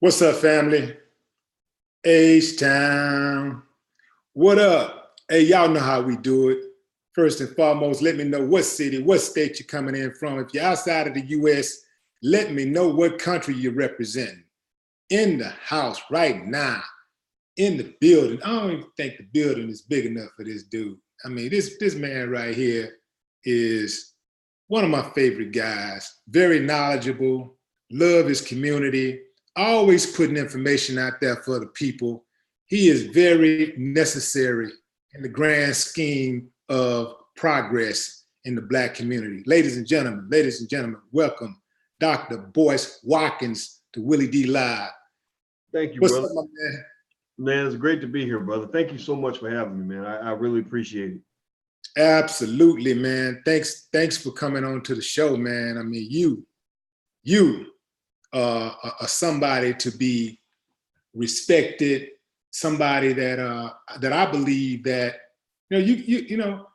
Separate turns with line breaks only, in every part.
What's up, family? H-Town. What up? Hey, y'all know how we do it. First and foremost, let me know what city, what state you're coming in from. If you're outside of the U.S., let me know what country you're representing. In the house right now, in the building. I don't even think the building is big enough for this dude. I mean, this man right here is one of my favorite guys. Very knowledgeable, love his community, always putting information out there for the people. He is very necessary in the grand scheme of progress in the Black community. Ladies and gentlemen, welcome Dr. Boyce Watkins to Willie D Live.
Thank you,
What's
brother.
up, my man?
Man, it's great to be here, brother. Thank you so much for having me, man. I really appreciate it.
Absolutely, man. Thanks for coming on to the show, man. I mean, you are somebody to be respected, somebody that I believe that, you know,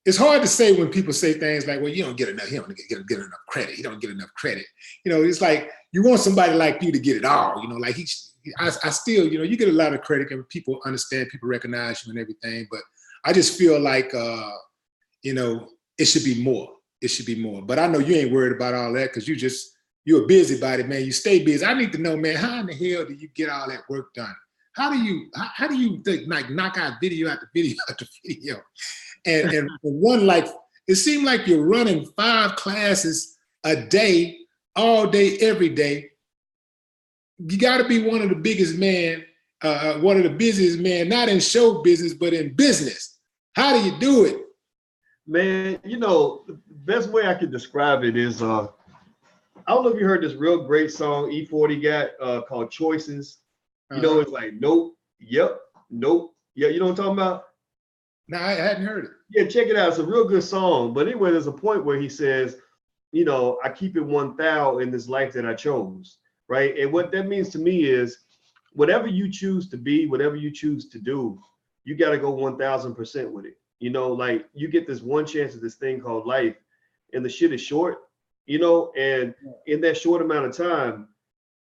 it's hard to say when people say things like, well, you don't get enough, he don't get enough credit, he don't get enough credit. You know, it's like you want somebody like you to get it all, you know, like I still, you know, you get a lot of credit and people understand, people recognize you and everything, but I just feel like, you know, it should be more. It should be more. But I know you ain't worried about all that because you're a busybody, man. You stay busy. I need to know, man, how in the hell do you get all that work done? How do you like knock out video after video after video? And one, like, it seemed like you're running 5 classes a day, all day, every day. You got to be one of the biggest men, one of the busiest men, not in show business, but in business. How do you do it?
Man, you know, the best way I could describe it is, I don't know if you heard this real great song E40 got called Choices. You know, it's like, nope, yep, nope, yeah, you know what I'm talking about?
No, I hadn't heard it.
Yeah, check it out. It's a real good song. But anyway, there's a point where he says, you know, I keep it 1,000 in this life that I chose, right? And what that means to me is whatever you choose to be, whatever you choose to do, you got to go 1,000% with it. You know, like you get this one chance at this thing called life, and the shit is short, you know, and in that short amount of time,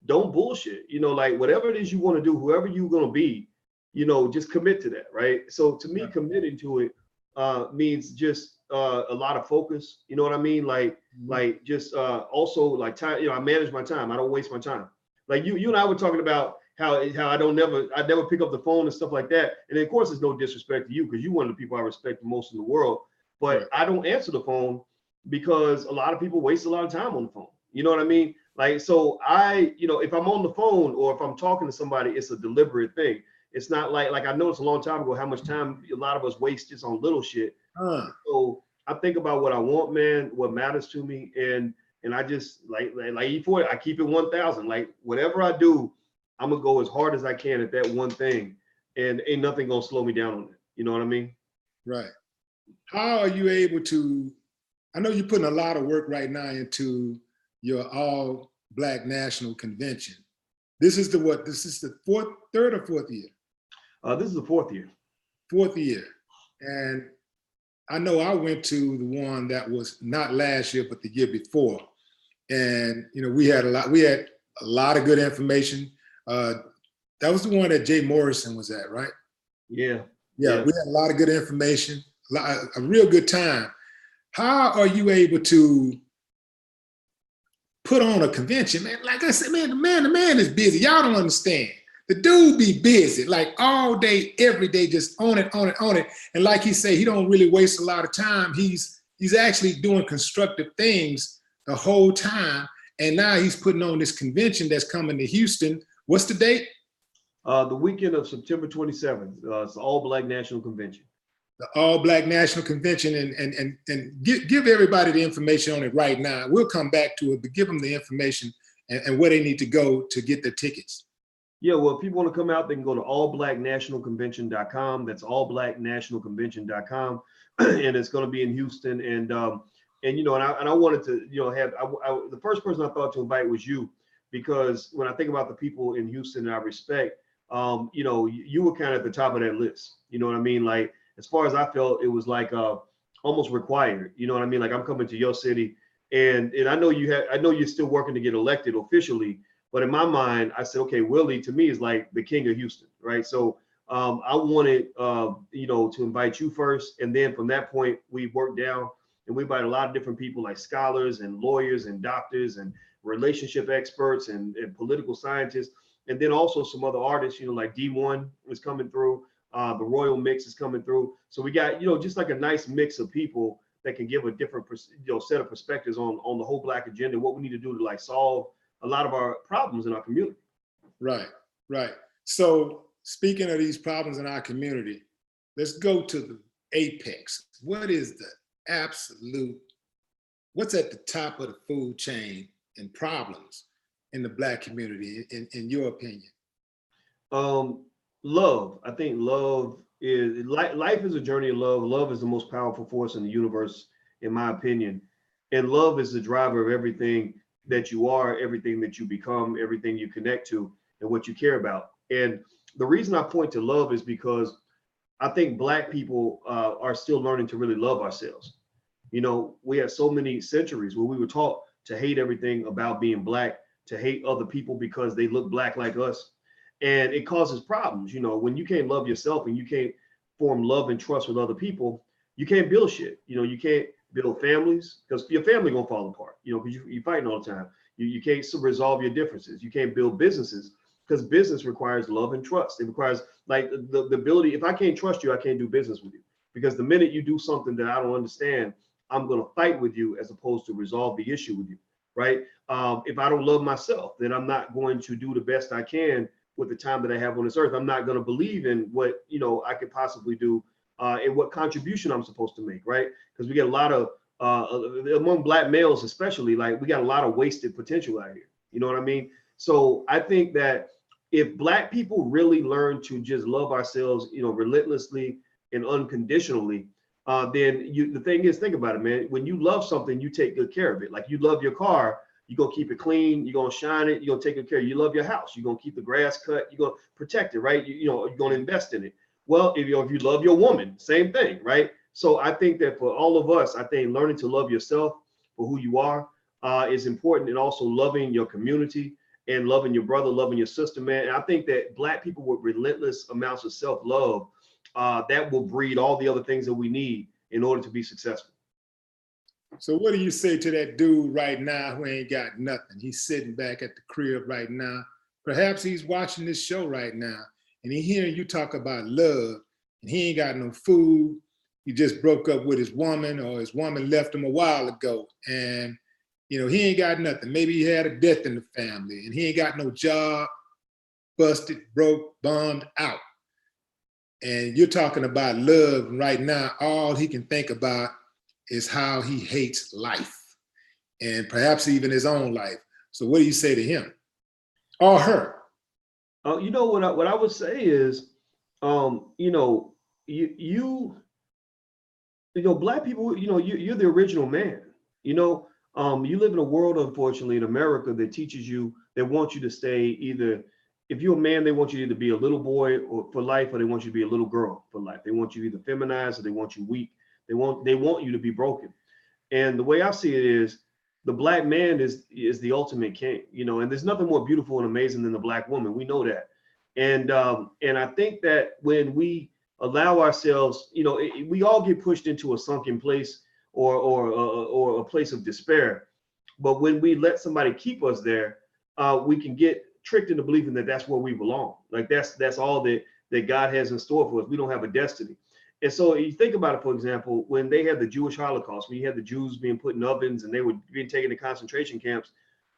don't bullshit, you know, like whatever it is you want to do, whoever you're going to be, you know, just commit to that, right? So to me, committing to it means just a lot of focus, you know what I mean? Like just also like time, you know, I manage my time. I don't waste my time. Like you and I were talking about how I never pick up the phone and stuff like that. And of course, there's no disrespect to you because you're one of the people I respect the most in the world. But I don't answer the phone because a lot of people waste a lot of time on the phone. You know what I mean? Like, so you know, if I'm on the phone or if I'm talking to somebody, it's a deliberate thing. It's not like I noticed a long time ago how much time a lot of us waste just on little shit. So I think about what I want, man, what matters to me, and I just like E40, I keep it 1,000. Like whatever I do, I'm gonna go as hard as I can at that one thing, and ain't nothing gonna slow me down on it. You know what I mean?
Right. How are you able to? I know you're putting a lot of work right now into your All Black National Convention. This is the third or fourth year?
This is the 4th year.
4th year. And I know I went to the one that was not last year, but the year before. And, you know, we had a lot of good information. That was the one that Jay Morrison was at, right?
Yeah.
We had a lot of good information, a real good time. How are you able to put on a convention, man? Like I said, man, the man is busy. Y'all don't understand. The dude be busy, like all day, every day, just on it. And like he said, he don't really waste a lot of time. He's actually doing constructive things the whole time. And now he's putting on this convention that's coming to Houston. What's the date?
The weekend of September 27th. It's the All Black National Convention.
The All Black National Convention, and give everybody the information on it right now. We'll come back to it, but give them the information and where they need to go to get their tickets.
Yeah, well, if people want to come out, they can go to allblacknationalconvention.com. That's allblacknationalconvention.com, and it's going to be in Houston. And you know, and I wanted to, you know, have the first person I thought to invite was you, because when I think about the people in Houston that I respect, you know, you were kind of at the top of that list. You know what I mean? Like, as far as I felt, it was like almost required. You know what I mean? Like I'm coming to your city, and I know you're still working to get elected officially, But in my mind, I said, okay, Willie to me is like the king of Houston, right? So I wanted, you know, to invite you first. And then from that point, we worked down and we invited a lot of different people like scholars and lawyers and doctors and relationship experts and political scientists. And then also some other artists, you know, like D1 was coming through. The Royal Mix is coming through. So we got, you know, just like a nice mix of people that can give a different, you know, set of perspectives on the whole Black agenda, what we need to do to like solve a lot of our problems in our community.
Right, right. So speaking of these problems in our community, let's go to the apex. What is the absolute, what's at the top of the food chain in problems in the Black community, in your opinion?
Love. I think love is, life is a journey of love. Love is the most powerful force in the universe, in my opinion. And love is the driver of everything that you are, everything that you become, everything you connect to, and what you care about. And the reason I point to love is because I think Black people are still learning to really love ourselves. You know, we had so many centuries where we were taught to hate everything about being Black, to hate other people because they look Black like us. And it causes problems. You know, when you can't love yourself and you can't form love and trust with other people, you can't build shit. You know, you can't build families because your family gonna fall apart, you know, because you're fighting all the time. You can't resolve your differences. You can't build businesses because business requires love and trust. It requires like the ability, if I can't trust you, I can't do business with you. Because the minute you do something that I don't understand, I'm gonna fight with you as opposed to resolve the issue with you, right? If I don't love myself, then I'm not going to do the best I can with the time that I have on this earth. I'm not gonna believe in what, you know, I could possibly do and what contribution I'm supposed to make, right? Because we get a lot of, among Black males especially, like we got a lot of wasted potential out here. You know what I mean? So I think that if Black people really learn to just love ourselves, you know, relentlessly and unconditionally, then the thing is, think about it, man. When you love something, you take good care of it. Like you love your car, you're gonna keep it clean, you're gonna shine it, you're gonna take good care. You love your house, you're gonna keep the grass cut, you're gonna protect it, right? You know, you're gonna invest in it. Well, if you love your woman, same thing, right? So I think that for all of us, I think learning to love yourself for who you are is important, and also loving your community and loving your brother, loving your sister, man. And I think that Black people with relentless amounts of self-love, that will breed all the other things that we need in order to be successful.
So what do you say to that dude right now who ain't got nothing? He's sitting back at the crib right now. Perhaps he's watching this show right now, and he hearing you talk about love, and he ain't got no food. He just broke up with his woman, or his woman left him a while ago, and you know, he ain't got nothing. Maybe he had a death in the family, and he ain't got no job, busted, broke, bummed out. And you're talking about love, and right now, all he can think about is how he hates life, and perhaps even his own life. So what do you say to him or her?
You know, what I would say is, you know, you know, Black people, you know, you're the original man. You know, you live in a world, unfortunately, in America that teaches you, that wants you to stay either, if you're a man, they want you to either be a little boy or for life, or they want you to be a little girl for life. They want you either feminized or they want you weak. They want you to be broken. And the way I see it is, the Black man is the ultimate king, you know, and there's nothing more beautiful and amazing than the Black woman. We know that. And I think that when we allow ourselves, you know, we all get pushed into a sunken place or a place of despair. But when we let somebody keep us there, we can get tricked into believing that that's where we belong. Like that's all that God has in store for us. We don't have a destiny. And so you think about it, for example, when they had the Jewish Holocaust, when you had the Jews being put in ovens and they were being taken to concentration camps,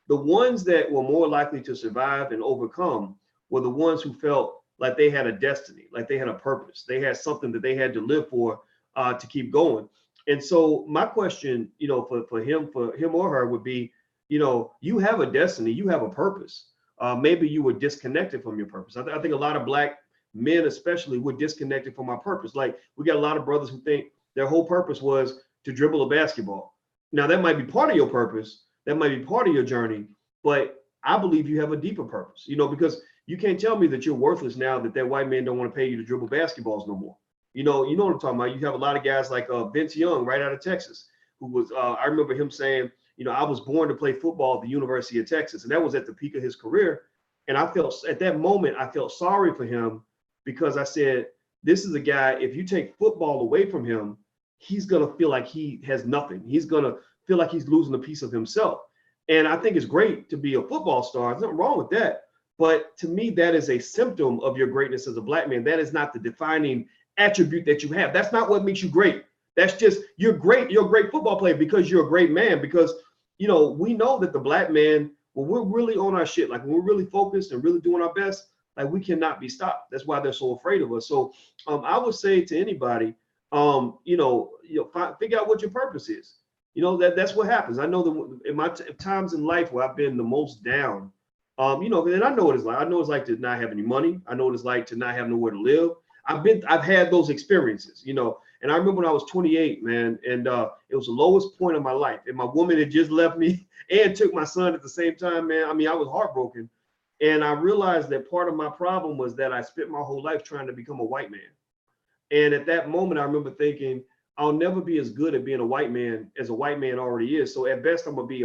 the ones that were more likely to survive and overcome were the ones who felt like they had a destiny, like they had a purpose. They had something that they had to live for to keep going. And so my question, you know, for him or her would be, you know, you have a destiny, you have a purpose. Maybe you were disconnected from your purpose. I think a lot of Black men especially were disconnected from our purpose. Like we got a lot of brothers who think their whole purpose was to dribble a basketball. Now that might be part of your purpose, that might be part of your journey, but I believe you have a deeper purpose, you know, because you can't tell me that you're worthless now that white man don't want to pay you to dribble basketballs no more. You know what I'm talking about. You have a lot of guys like Vince Young right out of Texas, who was, I remember him saying, you know, I was born to play football at the University of Texas, and that was at the peak of his career. And I felt at that moment, I felt sorry for him because I said, this is a guy, if you take football away from him, he's going to feel like he has nothing. He's going to feel like he's losing a piece of himself. And I think it's great to be a football star. There's nothing wrong with that. But to me, that is a symptom of your greatness as a black man. That is not the defining attribute that you have. That's not what makes you great. That's just, you're great. You're a great football player because you're a great man. Because, you know, we know that the black man, when we're really on our shit, like when we're really focused and really doing our best, like we cannot be stopped. That's why they're so afraid of us. So I would say to anybody, figure out what your purpose is. You know, that's what happens. I know that in my times in life where I've been the most down, and I know what it's like. I know it's like to not have any money. I know what it's like to not have nowhere to live. I've had those experiences, you know. And I remember when I was 28, man, and it was the lowest point of my life. And my woman had just left me and took my son at the same time, man. I mean, I was heartbroken. And I realized that part of my problem was that I spent my whole life trying to become a white man. And at that moment, I remember thinking, I'll never be as good at being a white man as a white man already is. So at best, I'm going to be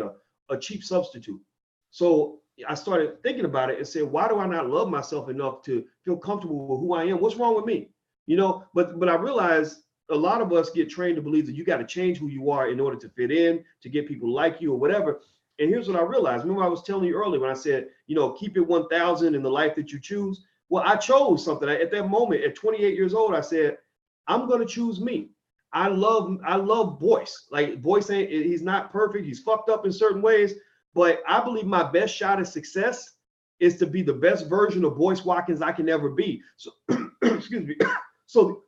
a cheap substitute. So I started thinking about it and said, why do I not love myself enough to feel comfortable with who I am? What's wrong with me? You know, but I realized a lot of us get trained to believe that you got to change who you are in order to fit in, to get people to like you or whatever. And here's what I realized. Remember I was telling you earlier when I said, you know, keep it 1,000 in the life that you choose. Well, I chose something. At that moment, at 28 years old, I said, I'm going to choose me. I love Boyce. Like Boyce, he's not perfect. He's fucked up in certain ways. But I believe my best shot at success is to be the best version of Boyce Watkins I can ever be. So, excuse me. So,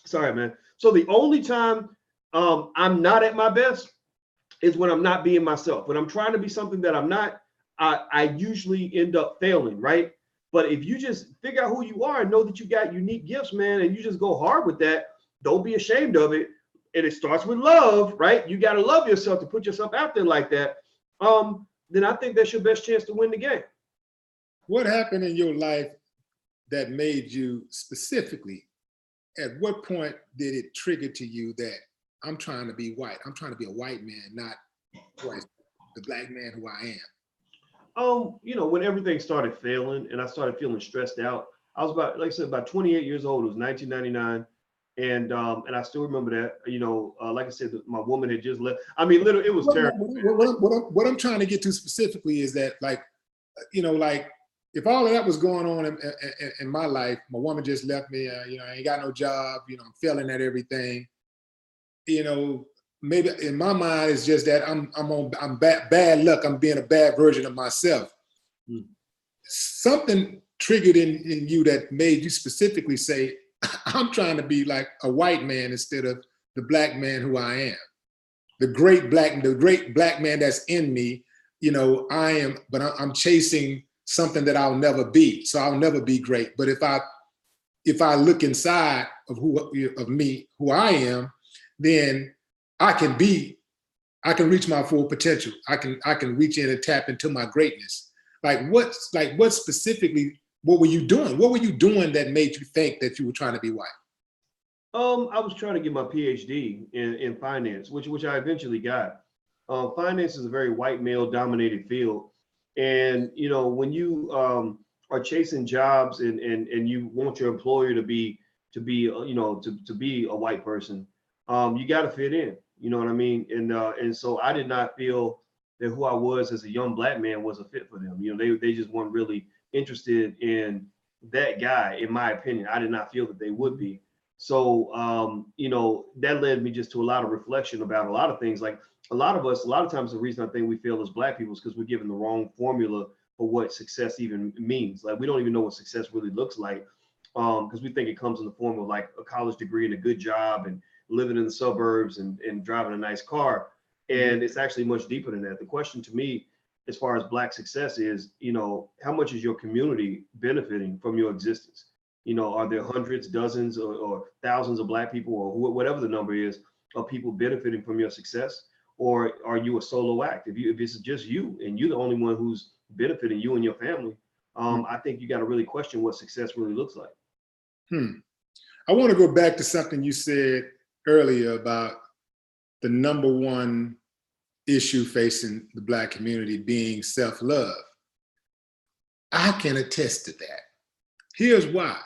sorry, man. So the only time I'm not at my best is when I'm not being myself. When I'm trying to be something that I'm not, I usually end up failing, right? But if you just figure out who you are and know that you got unique gifts, man, and you just go hard with that, don't be ashamed of it. And it starts with love, right? You got to love yourself to put yourself out there like that. Then I think that's your best chance to win the game.
What happened in your life that made you specifically, at what point did it trigger to you that I'm trying to be white? I'm trying to be a white man, not white, the black man who I am.
When everything started failing and I started feeling stressed out, I was about, like I said, about 28 years old. It was 1999. And I still remember that, like I said, my woman had just left. I mean, literally, it was terrible.
What I'm trying to get to specifically is that, like if all of that was going on in my life, my woman just left me, I ain't got no job, I'm failing at everything, maybe in my mind it's just that I'm bad luck. I'm being a bad version of myself. Something triggered in you that made you specifically say, I'm trying to be like a white man instead of the black man who I am. The great black man that's in me, I am, but I'm chasing something that I'll never be. So I'll never be great. But if I look inside of me, who I am, then I can reach my full potential. I can reach in and tap into my greatness. What specifically, what were you doing? What were you doing that made you think that you were trying to be white?
I was trying to get my PhD in finance, which I eventually got. Finance is a very white male dominated field. And, when you are chasing jobs and you want your employer to be a white person, you got to fit in, you know what I mean? And so I did not feel that who I was as a young black man was a fit for them. They just weren't really interested in that guy, in my opinion. I did not feel that they would be. So, that led me just to a lot of reflection about a lot of things. Like a lot of times the reason I think we fail as black people is because we're given the wrong formula for what success even means. Like we don't even know what success really looks like, because we think it comes in the form of like a college degree and a good job and living in the suburbs and driving a nice car. And it's actually much deeper than that. The question to me, as far as black success is, how much is your community benefiting from your existence? Are there hundreds, dozens, or thousands of black people, or whatever the number is, of people benefiting from your success? Or are you a solo act? If it's just you and you're the only one who's benefiting, you and your family, I think you got to really question what success really looks like.
I want to go back to something you said earlier about the number one issue facing the Black community being self-love. I can attest to that. Here's why.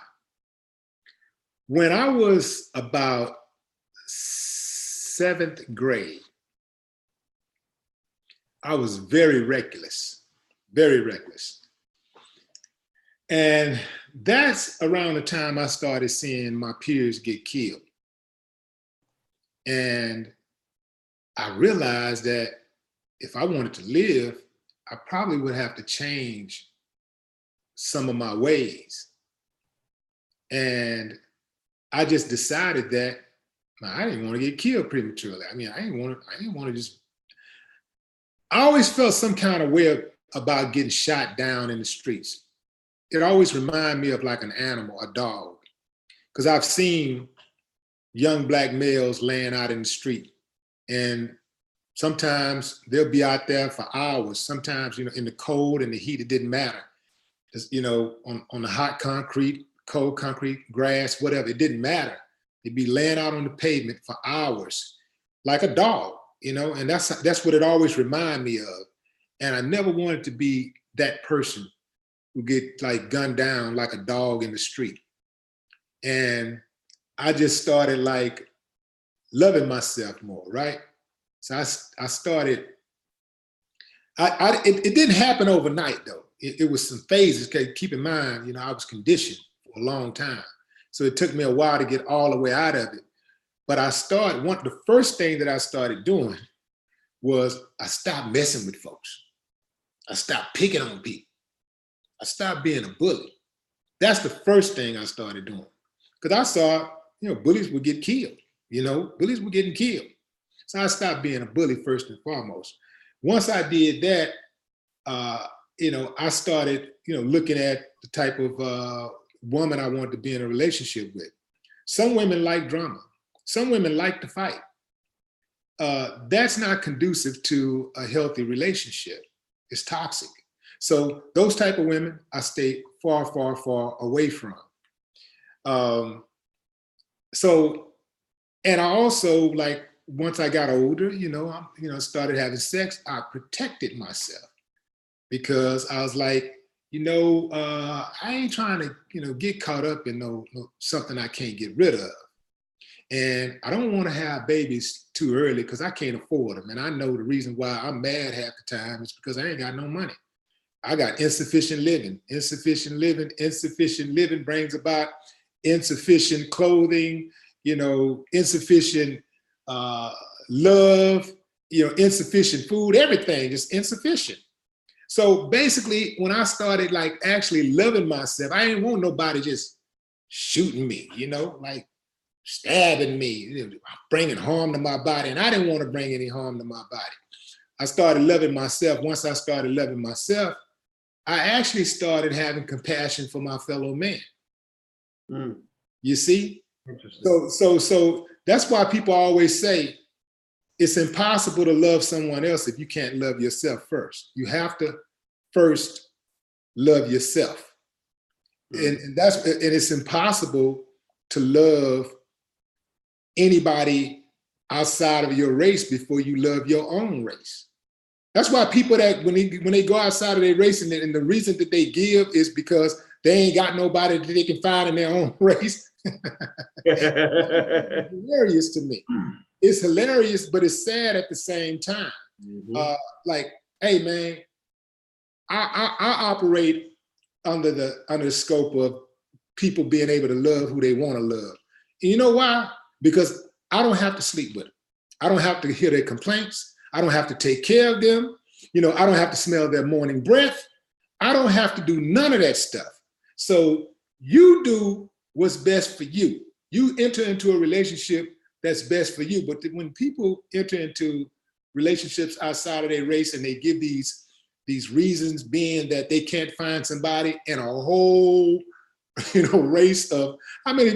When I was about 7th grade, I was very reckless. And that's around the time I started seeing my peers get killed. And I realized that if I wanted to live, I probably would have to change some of my ways. And I just decided that I didn't want to get killed prematurely. I mean, I didn't want to just, I always felt some kind of way about getting shot down in the streets. It always reminded me of like an animal, a dog, because I've seen young Black males laying out in the street, and sometimes they'll be out there for hours. Sometimes, you know, in the cold and the heat, it didn't matter. Just, you know, on the hot concrete, cold concrete, grass, whatever, it didn't matter. They'd be laying out on the pavement for hours, like a dog, you know, and that's what it always reminded me of. And I never wanted to be that person who get like gunned down like a dog in the street. And I just started like loving myself more, right? So I started, it didn't happen overnight though. It was some phases, because keep in mind, you know, I was conditioned for a long time. So it took me a while to get all the way out of it. But the first thing that I started doing was I stopped messing with folks. I stopped picking on people. I stopped being a bully. That's the first thing I started doing. Because I saw, you know, bullies would get killed. You know, bullies were getting killed. So I stopped being a bully first and foremost. Once I did that, you know, I started, you know, looking at the type of woman I wanted to be in a relationship with. Some women like drama. Some women like to fight. That's not conducive to a healthy relationship. It's toxic. So those type of women, I stay far, far, far away from. And I also, like, once I got older, you know, started having sex, I protected myself, because I was like, you know, I ain't trying to, you know, get caught up in something I can't get rid of. And I don't want to have babies too early because I can't afford them. And I know the reason why I'm mad half the time is because I ain't got no money. I got insufficient living. Insufficient living brings about insufficient clothing, you know, insufficient love, you know, insufficient food, everything is insufficient. So basically, when I started like actually loving myself, I didn't want nobody just shooting me, you know, like stabbing me, bringing harm to my body. And I didn't want to bring any harm to my body. I started loving myself. Once I started loving myself, I actually started having compassion for my fellow man. Mm. You see? So that's why people always say it's impossible to love someone else if you can't love yourself first. You have to first love yourself. Mm. And it's impossible to love anybody outside of your race before you love your own race. That's why people that when they go outside of their race, and the reason that they give is because they ain't got nobody that they can find in their own race. It's hilarious to me. It's hilarious, but it's sad at the same time. Mm-hmm. Like, hey man, I operate under the scope of people being able to love who they want to love. And you know why? Because I don't have to sleep with them. I don't have to hear their complaints. I don't have to take care of them. You know, I don't have to smell their morning breath. I don't have to do none of that stuff. So you do what's best for you. You enter into a relationship that's best for you. But when people enter into relationships outside of their race and they give these reasons, being that they can't find somebody in a whole, you know, race of how many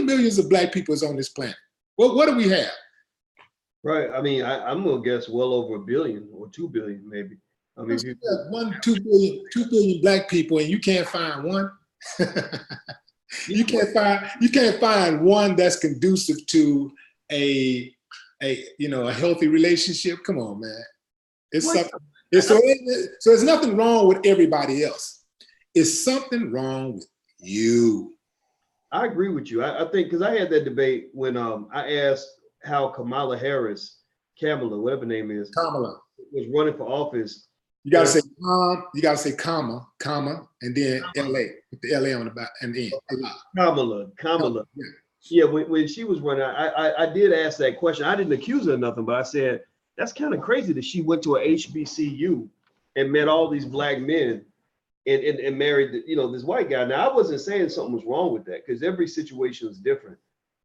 millions of Black people is on this planet? Well, what do we have?
Right. I mean, I'm gonna guess well over 1 billion or 2 billion, maybe. I mean,
2 billion Black people, and you can't find one. You can't find one that's conducive to a a healthy relationship. Come on, man. It's
What?
something. So there's nothing wrong with everybody else. It's something wrong with you.
I agree with you. I think because I had that debate when I asked how Kamala Harris, Kamala, whatever her name is,
Kamala.
was running for office.
You gotta say comma, and then LA with the LA on the back and then
Kamala. Yeah, when she was running, I did ask that question. I didn't accuse her of nothing, but I said that's kind of crazy that she went to a HBCU and met all these black men and married, this white guy. Now, I wasn't saying something was wrong with that because every situation is different.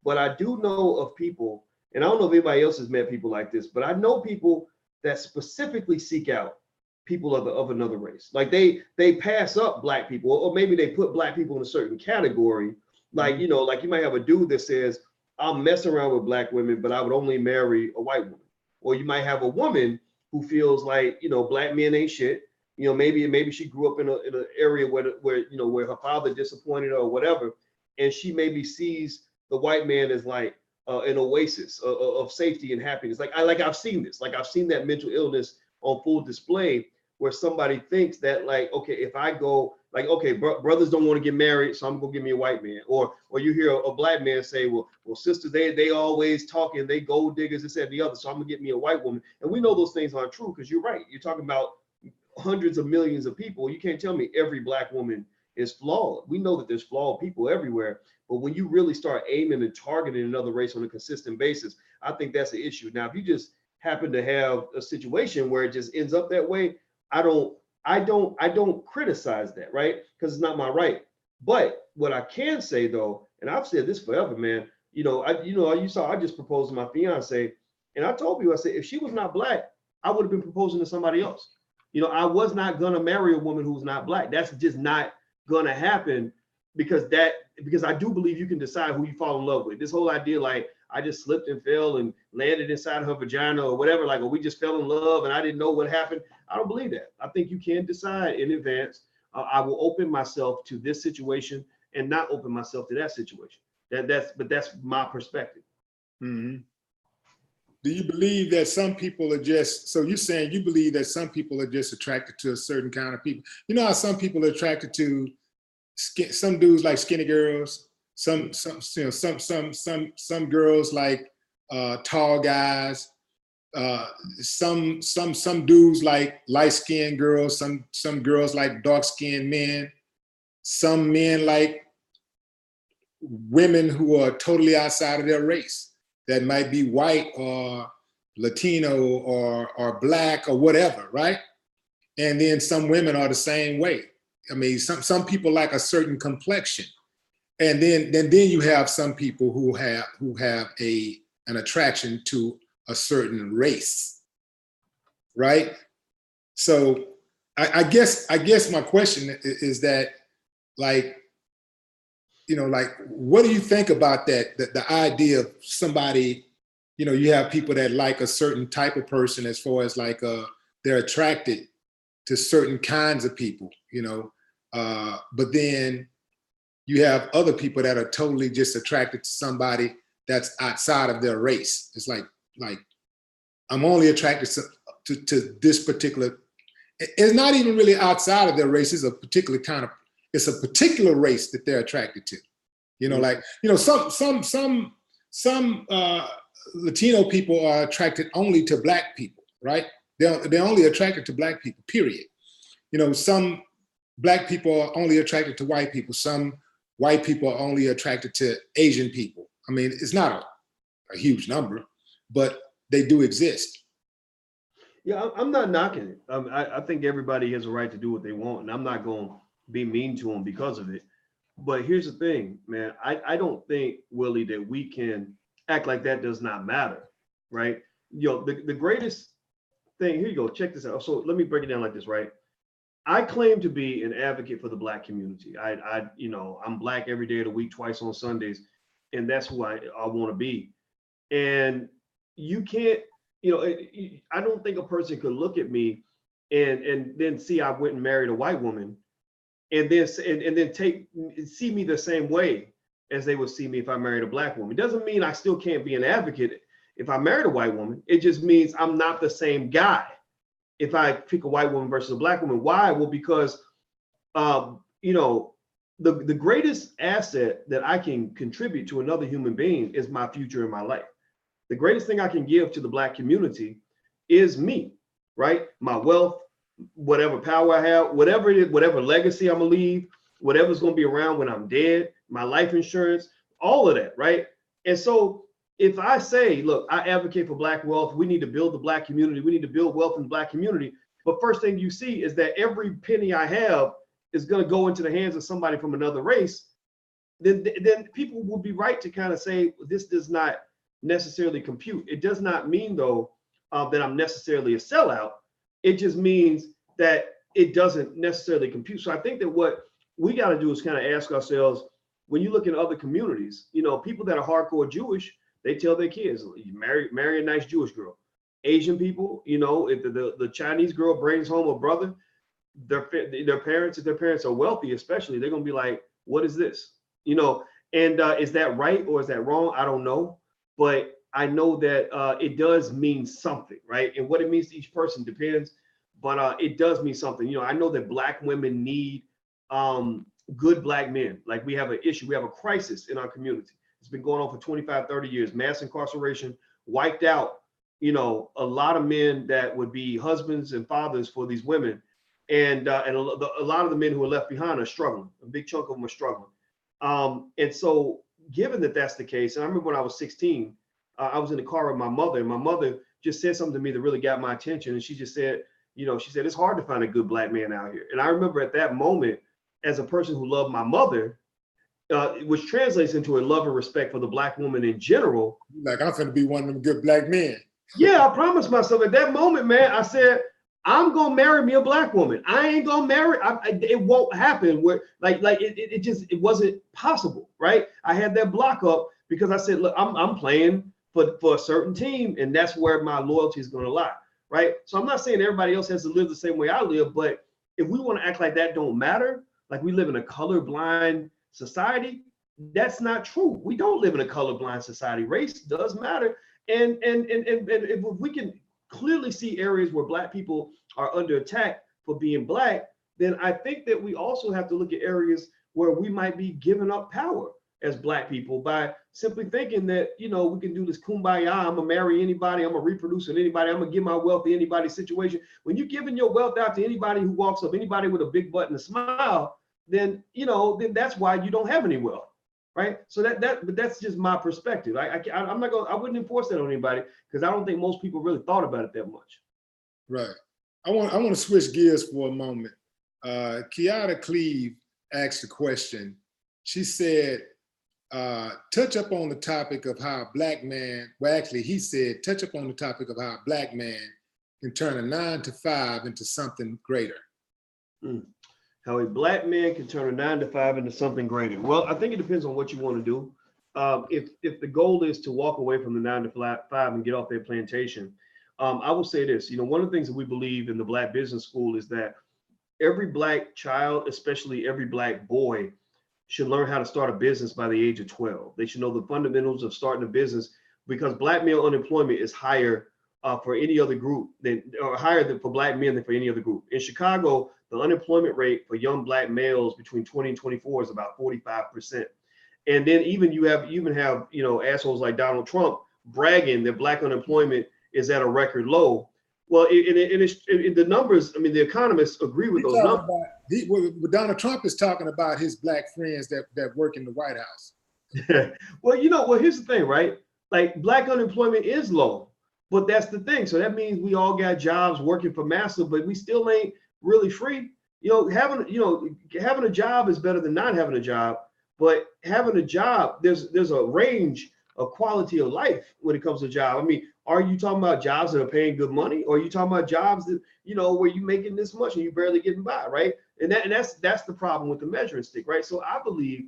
But I do know of people, and I don't know if anybody else has met people like this, but I know people that specifically seek out people of another race. Like they pass up black people, or maybe they put black people in a certain category. Like, like you might have a dude that says, I'll mess around with black women, but I would only marry a white woman. Or you might have a woman who feels like, black men ain't shit. Maybe she grew up in an area where her father disappointed her or whatever, and she maybe sees the white man as like an oasis of safety and happiness. I've seen this. Like I've seen that mental illness on full display, where somebody thinks that like, okay, if I go like, okay, brothers don't want to get married, so I'm gonna give me a white man. Or you hear a black man say, well, sisters, they always talking, they gold diggers, this and the other, so I'm gonna get me a white woman. And we know those things aren't true because you're right. You're talking about hundreds of millions of people. You can't tell me every black woman is flawed. We know that there's flawed people everywhere, but when you really start aiming and targeting another race on a consistent basis, I think that's the issue. Now, if you just happen to have a situation where it just ends up that way, I don't criticize that, right? Because it's not my right. But what I can say though, and I've said this forever, man, you saw I just proposed to my fiance, and I told you, I said, if she was not black, I would have been proposing to somebody else. I was not gonna marry a woman who's not black. That's just not gonna happen because I do believe you can decide who you fall in love with. This whole idea, like I just slipped and fell and landed inside her vagina or whatever, like, or we just fell in love and I didn't know what happened. I don't believe that. I think you can decide in advance. I will open myself to this situation and not open myself to that situation. That's my perspective.
Mm-hmm. Do you believe that some people are just, so you're saying you believe that some people are just attracted to a certain kind of people? You know how some people are attracted to some dudes like skinny girls, some girls like tall guys, some dudes like light-skinned girls, some girls like dark-skinned men, some men like women who are totally outside of their race, that might be white or Latino or black or whatever, right? And then some women are the same way. I mean, some people like a certain complexion. And then you have some people who have an attraction to a certain race, right? So I guess my question is that, like, like, what do you think about that? The idea of somebody, you have people that like a certain type of person as far as like they're attracted to certain kinds of people, but then you have other people that are totally just attracted to somebody that's outside of their race. It's like I'm only attracted to this particular. It's not even really outside of their race. It's a particular race that they're attracted to. Some Latino people are attracted only to black people, right? They're only attracted to black people, period. Some black people are only attracted to white people. Some white people are only attracted to Asian people. I mean, it's not a huge number, but they do exist.
Yeah, I'm not knocking it. I think everybody has a right to do what they want, and I'm not going to be mean to them because of it. But here's the thing, man. I don't think, Willie, that we can act like that does not matter, right? The greatest thing, here you go, check this out. So let me break it down like this, right? I claim to be an advocate for the black community. I'm black every day of the week, twice on Sundays, and that's who I want to be. And you can't, I don't think a person could look at me and then see I went and married a white woman and then see me the same way as they would see me if I married a black woman. It doesn't mean I still can't be an advocate if I married a white woman, it just means I'm not the same guy if I pick a white woman versus a black woman. Why? Well, because you know, the greatest asset that I can contribute to another human being is my future in my life. The greatest thing I can give to the black community is me, right? My wealth, whatever power I have, whatever it is, whatever legacy I'm gonna leave, whatever's gonna be around when I'm dead, my life insurance, all of that, right? And so if I say, look, I advocate for black wealth, we need to build the black community, we need to build wealth in the black community. But first thing you see is that every penny I have is going to go into the hands of somebody from another race, then people will be right to kind of say, this does not necessarily compute. It does not mean, though, that I'm necessarily a sellout. It just means that it doesn't necessarily compute. So I think that what we got to do is kind of ask ourselves, when you look in other communities, you know, people that are hardcore Jewish, they tell their kids, marry a nice Jewish girl. Asian people, you know, if the Chinese girl brings home a brother, their parents, if their parents are wealthy, especially, they're gonna be like, what is this? You know, and is that right or is that wrong? I don't know, but I know that it does mean something, right? And what it means to each person depends, but it does mean something. You know, I know that black women need good black men. Like, we have an issue, we have a crisis in our community. It's been going on for 25, 30 years. Mass incarceration wiped out, you know, a lot of men that would be husbands and fathers for these women. And a lot of the men who are left behind are struggling. A big chunk of them are struggling. And so, given that that's the case, and I remember when I was 16, I was in the car with my mother, and my mother just said something to me that really got my attention. And she just said, you know, she said, it's hard to find a good black man out here. And I remember at that moment, as a person who loved my mother, which translates into a love and respect for the black woman in general.
Like, I'm gonna be one of them good black men.
Yeah, I promised myself at that moment, man, I said, I'm gonna marry me a black woman. I ain't gonna marry. It won't happen. Where it wasn't possible, right? I had that block up because I said, look, I'm playing for a certain team, and that's where my loyalty is gonna lie, right? So I'm not saying everybody else has to live the same way I live, but if we want to act like that don't matter, like we live in a colorblind society, that's not true. We don't live in a colorblind society. Race does matter, and if we can clearly see areas where black people are under attack for being black, then I think that we also have to look at areas where we might be giving up power as black people by simply thinking that, you know, we can do this kumbaya, I'm gonna marry anybody, I'm gonna reproduce with anybody, I'm gonna give my wealth to anybody's situation. When you're giving your wealth out to anybody who walks up, anybody with a big butt and a smile, then, you know, then that's why you don't have any wealth. Right. So but that's just my perspective. I wouldn't enforce that on anybody because I don't think most people really thought about it that much.
Right. I want to switch gears for a moment. Kiara Cleve asked a question. She said, touch up on the topic of how a black man, well, actually, he said, touch up on the topic of how a black man can turn a 9-to-5 into something greater.
How a black man can turn a 9-to-5 into something greater. Well, I think it depends on what you want to do. If the goal is to walk away from the 9-to-5 and get off their plantation, I will say this. You know, one of the things that we believe in the Black Business School is that every black child, especially every black boy, should learn how to start a business by the age of 12. They should know the fundamentals of starting a business, because black male unemployment is higher for any other group for black men than for any other group. In Chicago, the unemployment rate for young black males between 20 and 24 is about 45%. And then you even have, you know, assholes like Donald Trump bragging that black unemployment is at a record low. Well, the numbers, I mean, the economists agree with those numbers.
Donald Trump is talking about his black friends that work in the White House.
Well, here's the thing, right? Like, black unemployment is low, but that's the thing. So that means we all got jobs working for massa, but we still ain't really free. Having a job is better than not having a job, but having a job, there's a range of quality of life when it comes to job. I mean, are you talking about jobs that are paying good money, or are you talking about jobs that, where you're making this much and you're barely getting by, right? And that's the problem with the measuring stick, right? So I believe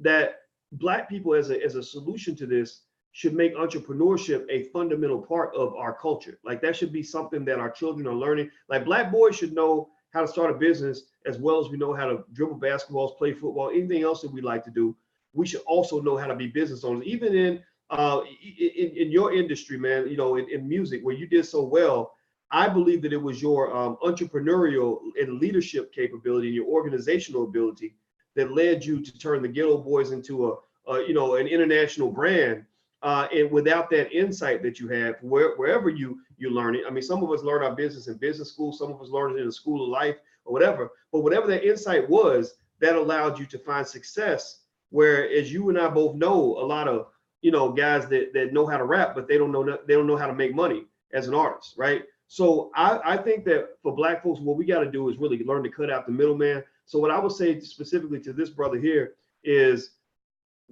that black people as a solution to this should make entrepreneurship a fundamental part of our culture. Like, that should be something that our children are learning. Like, black boys should know how to start a business as well as we know how to dribble basketballs, play football, anything else that we like to do. We should also know how to be business owners. Even in in your industry, man, you know, in music where you did so well, I believe that it was your entrepreneurial and leadership capability and your organizational ability that led you to turn the Ghetto Boys into you know, an international brand. And without that insight that you have, wherever you learn it, I mean, some of us learn our business in business school, some of us learn it in the school of life or whatever. But whatever that insight was, that allowed you to find success. Whereas you and I both know a lot of, you know, guys that know how to rap, but they don't know how to make money as an artist, right? So I think that for Black folks, what we got to do is really learn to cut out the middleman. So what I would say specifically to this brother here is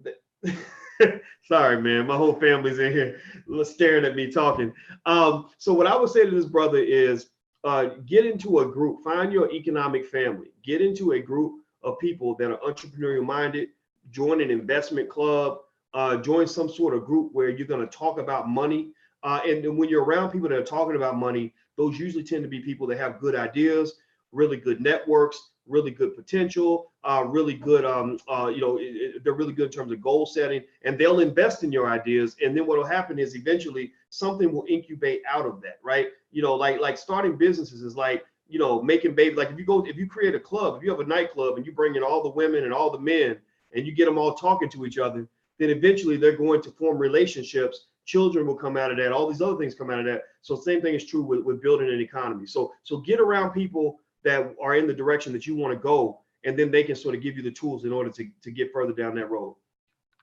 that sorry, man, my whole family's in here staring at me talking. So what I would say to this brother is get into a group, find your economic family, get into a group of people that are entrepreneurial minded, join an investment club, join some sort of group where you're going to talk about money. And when you're around people that are talking about money, those usually tend to be people that have good ideas, really good networks, really good potential, really good, you know, they're really good in terms of goal setting, and they'll invest in your ideas. And then what will happen is eventually something will incubate out of that, right? You know, like starting businesses is like, you know, making babies. Like if you create a club, if you have a nightclub and you bring in all the women and all the men and you get them all talking to each other, then eventually they're going to form relationships. Children will come out of that. All these other things come out of that. So same thing is true with building an economy. So get around people that are in the direction that you want to go, and then they can sort of give you the tools in order to get further down that road.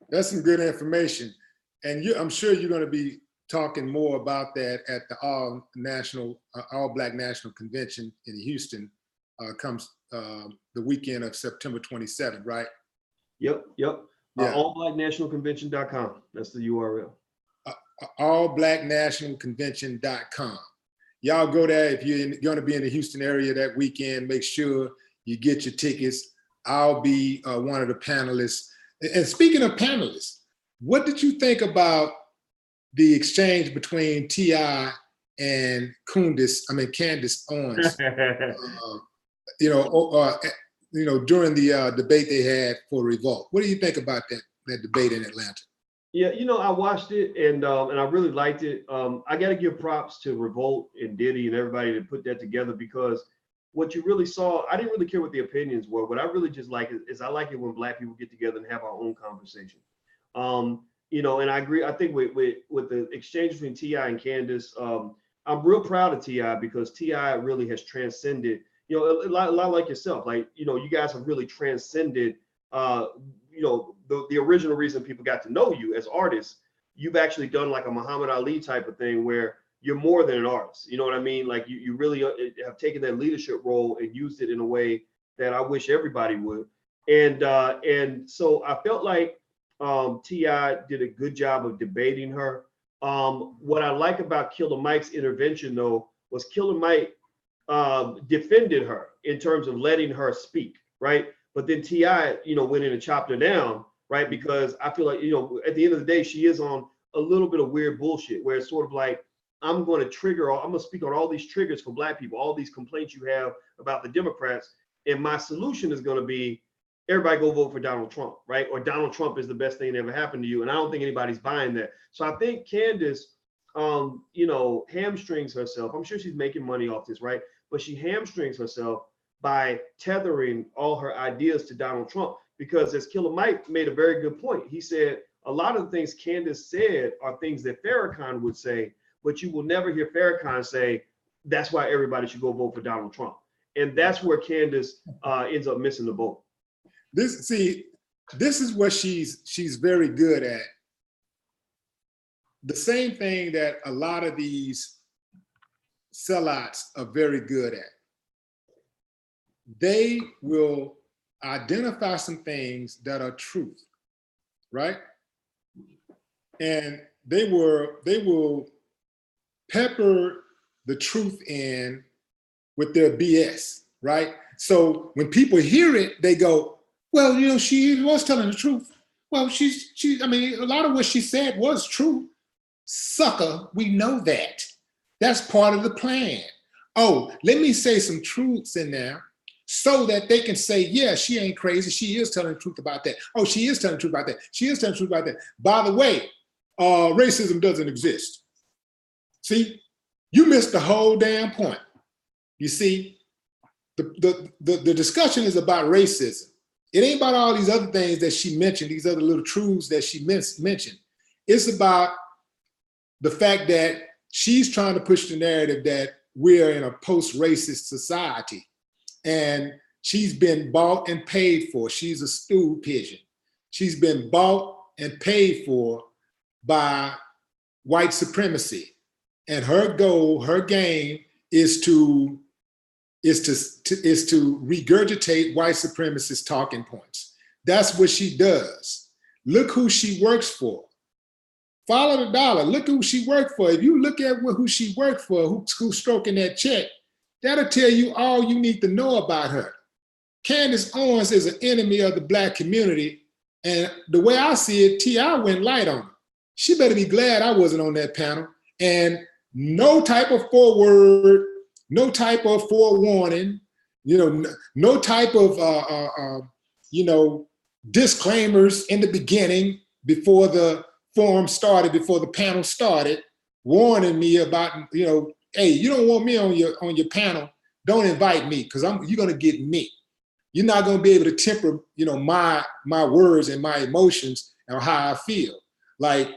That's some good information. And I'm sure you're going to be talking more about that at the All Black National Convention in Houston comes the weekend of September 27th, right?
Yep.
Yeah.
Allblacknationalconvention.com. That's the URL.
Allblacknationalconvention.com. Y'all go there if you're going to be in the Houston area that weekend. Make sure you get your tickets. I'll be one of the panelists. And speaking of panelists, what did you think about the exchange between T.I. and Candace Owens? During the debate they had for Revolt. What do you think about that debate in Atlanta?
Yeah, you know, I watched it and I really liked it. I got to give props to Revolt and Deity and everybody that put that together, because what you really saw, I didn't really care what the opinions were. What I really just like is I like it when Black people get together and have our own conversation. You know, and I agree. I think with the exchange between T.I. and Candace, I'm real proud of T.I. because T.I. really has transcended, you know, a lot like yourself. Like, you know, you guys have really transcended, you know, the original reason people got to know you as artists. You've actually done like a Muhammad Ali type of thing where you're more than an artist. You know what I mean? Like you really have taken that leadership role and used it in a way that I wish everybody would. And so I felt like T.I. did a good job of debating her. What I like about Killer Mike's intervention, though, was Killer Mike defended her in terms of letting her speak, right? But then T.I., you know, went in and chopped her down, right? Because I feel like, you know, at the end of the day, she is on a little bit of weird bullshit where it's sort of like, I'm going to speak on all these triggers for Black people, all these complaints you have about the Democrats. And my solution is going to be, everybody go vote for Donald Trump, right? Or Donald Trump is the best thing that ever happened to you. And I don't think anybody's buying that. So I think Candace, you know, hamstrings herself. I'm sure she's making money off this, right? But she hamstrings herself by tethering all her ideas to Donald Trump. Because as Killer Mike made a very good point, he said, a lot of the things Candace said are things that Farrakhan would say, but you will never hear Farrakhan say, that's why everybody should go vote for Donald Trump. And that's where Candace ends up missing the boat.
This is what she's very good at. The same thing that a lot of these sellouts are very good at. They will identify some things that are truth, right? And they will pepper the truth in with their BS, right? So when people hear it, they go, well, you know, she was telling the truth. Well, I mean, a lot of what she said was true. Sucker, we know that. That's part of the plan. Oh, let me say some truths in there so that they can say, yeah, she ain't crazy. She is telling the truth about that. Oh, she is telling the truth about that. She is telling the truth about that. By the way, racism doesn't exist. See, you missed the whole damn point. You see, the discussion is about racism. It ain't about all these other things that she mentioned, these other little truths that she mentioned. It's about the fact that she's trying to push the narrative that we're in a post-racist society, and she's been bought and paid for. She's a stool pigeon. She's been bought and paid for by white supremacy. And her goal, her game is to regurgitate white supremacist talking points. That's what she does. Look who she works for. Follow the dollar. Look who she worked for. If you look at who she worked for, who's stroking that check, that'll tell you all you need to know about her. Candace Owens is an enemy of the Black community. And the way I see it, T.I. went light on her. She better be glad I wasn't on that panel. And no type of foreword, no type of forewarning, no type of, disclaimers in the beginning before the forum started, before the panel started, warning me about, hey, you don't want me on your panel, don't invite me, because you're gonna get me. You're not gonna be able to temper, my words and my emotions and how I feel. Like,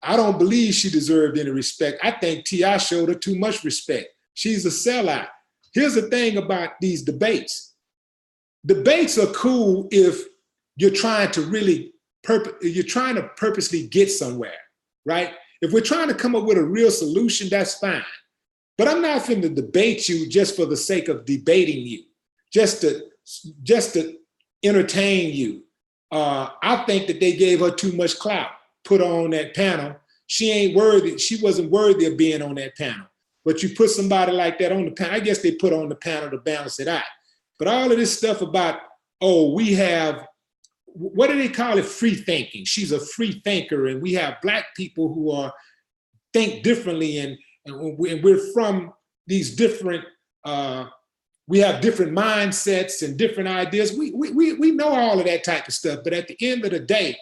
I don't believe she deserved any respect. I think T.I. showed her too much respect. She's a sellout. Here's the thing about these debates. Debates are cool if you're trying to purposely get somewhere, right? If we're trying to come up with a real solution, that's fine. But I'm not going to debate you just for the sake of debating you, just to entertain you. I think that they gave her too much clout, put her on that panel. She wasn't worthy of being on that panel. But you put somebody like that on the panel, I guess they put her on the panel to balance it out. But all of this stuff about, we have, what do they call it? Free thinking. She's a free thinker, and we have Black people who think differently, and we're from these different, we have different mindsets and different ideas. We know all of that type of stuff, but at the end of the day,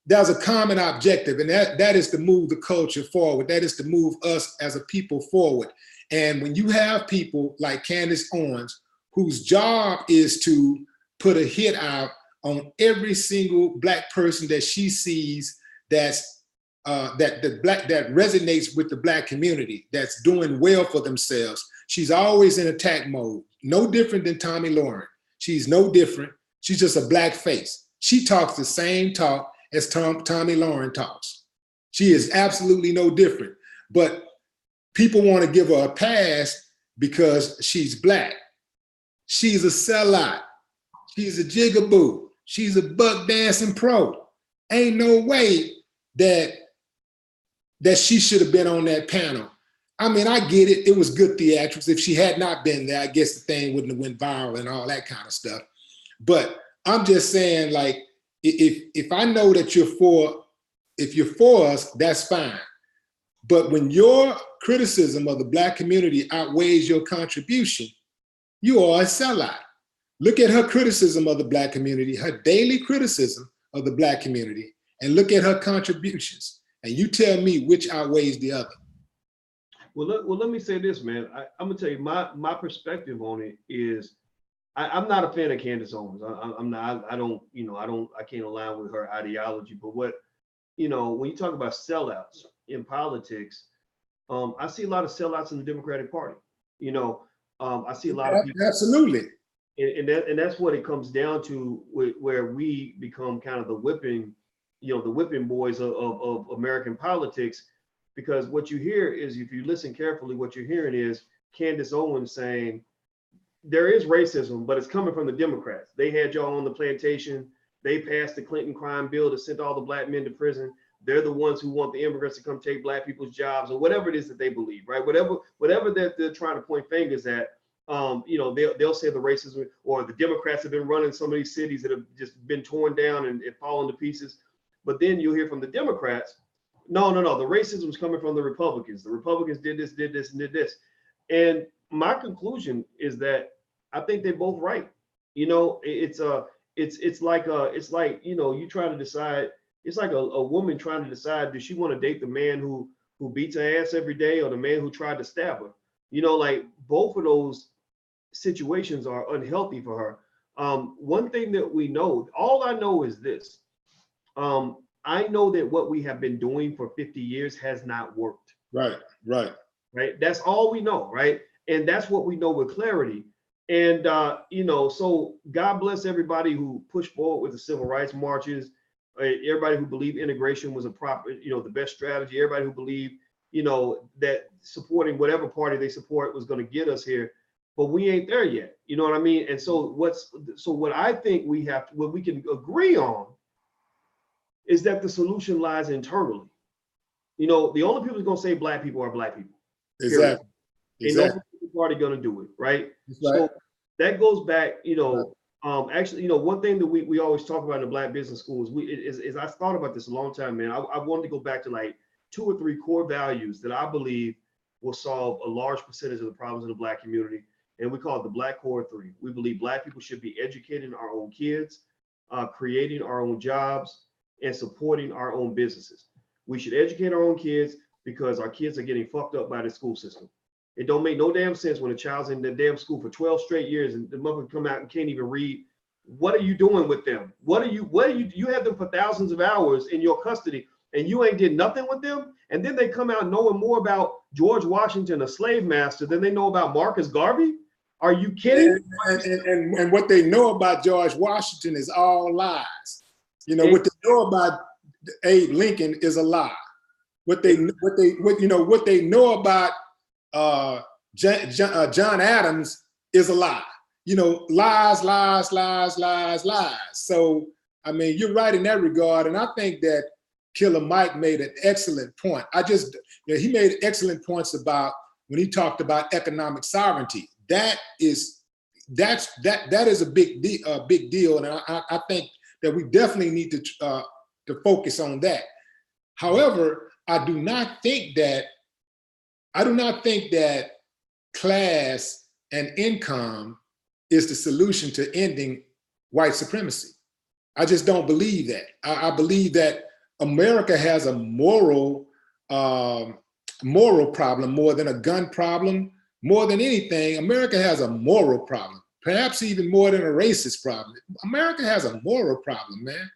there's a common objective, and that is to move the culture forward. That is to move us as a people forward. And when you have people like Candace Owens, whose job is to put a hit out on every single Black person that she sees that resonates with the Black community, that's doing well for themselves, she's always in attack mode. No different than Tomi Lahren. She's no different. She's just a Black face. She talks the same talk as Tomi Lahren talks. She is absolutely no different. But people want to give her a pass because she's Black. She's a sellout. She's a jigaboo. She's a buck dancing pro. Ain't no way that she should have been on that panel. I mean, I get it. It was good theatrics. If she had not been there, I guess the thing wouldn't have went viral and all that kind of stuff. But I'm just saying, like, if I know that if you're for us, that's fine. But when your criticism of the Black community outweighs your contribution, you are a sellout. Look at her criticism of the Black community, her daily criticism of the Black community, and look at her contributions. And you tell me which outweighs the other.
Well, let me say this, man. I'm gonna tell you my perspective on it is, I'm not a fan of Candace Owens. I'm not. I can't align with her ideology. But when you talk about sellouts in politics, I see a lot of sellouts in the Democratic Party. I see a lot of people.
Absolutely.
And that's what it comes down to, where we become kind of the whipping boys of American politics, because what you hear is, if you listen carefully, what you're hearing is Candace Owens saying, there is racism, but it's coming from the Democrats. They had y'all on the plantation. They passed the Clinton crime bill that sent all the Black men to prison. They're the ones who want the immigrants to come take Black people's jobs, or whatever it is that they believe, right? Whatever they're trying to point fingers at, they'll say the racism, or the Democrats have been running some of these cities that have just been torn down and fallen to pieces. But then you'll hear from the Democrats, no, the racism is coming from the Republicans. The Republicans did this, and did this. And my conclusion is that I think they're both right. It's like you try to decide, It's like a woman trying to decide, does she want to date the man who beats her ass every day or the man who tried to stab her? You know, like both of those situations are unhealthy for her. One thing that we know, all I know is this. I know that what we have been doing for 50 years has not worked.
Right.
That's all we know, right? And that's what we know with clarity. And you know, so God bless everybody who pushed forward with the civil rights marches. Everybody who believed integration was a proper, you know, the best strategy. Everybody who believed, you know, that supporting whatever party they support was going to get us here. But we ain't there yet. You know what I mean? And so what I think what we can agree on is that the solution lies internally. You know, the only people who's going to save black people are black people.
Exactly.
Ain't no party going to do it, right? So that goes back, you know, actually, you know, one thing that we always talk about in the Black business schools, is I thought about this a long time, man. I wanted to go back to like 2 or 3 core values that I believe will solve a large percentage of the problems in the Black community. And we call it the Black Core 3. We believe Black people should be educating our own kids, creating our own jobs, and supporting our own businesses. We should educate our own kids because our kids are getting fucked up by the school system. It don't make no damn sense when a child's in the damn school for 12 straight years and the mother come out and can't even read. What are you doing with them? You have them for thousands of hours in your custody and you ain't did nothing with them? And then they come out knowing more about George Washington, a slave master, than they know about Marcus Garvey? Are you kidding?
And what they know about George Washington is all lies. You know, what they know about Abe Lincoln is a lie. What they know about John Adams is a lie. You know, lies. So, I mean, you're right in that regard. And I think that Killer Mike made an excellent point. He made excellent points about when he talked about economic sovereignty. That is a big deal. And I think that we definitely need to focus on that. However, I do not think that class and income is the solution to ending white supremacy. I just don't believe that. I believe that America has a moral problem more than a gun problem. More than anything, America has a moral problem, perhaps even more than a racist problem. America has a moral problem, man.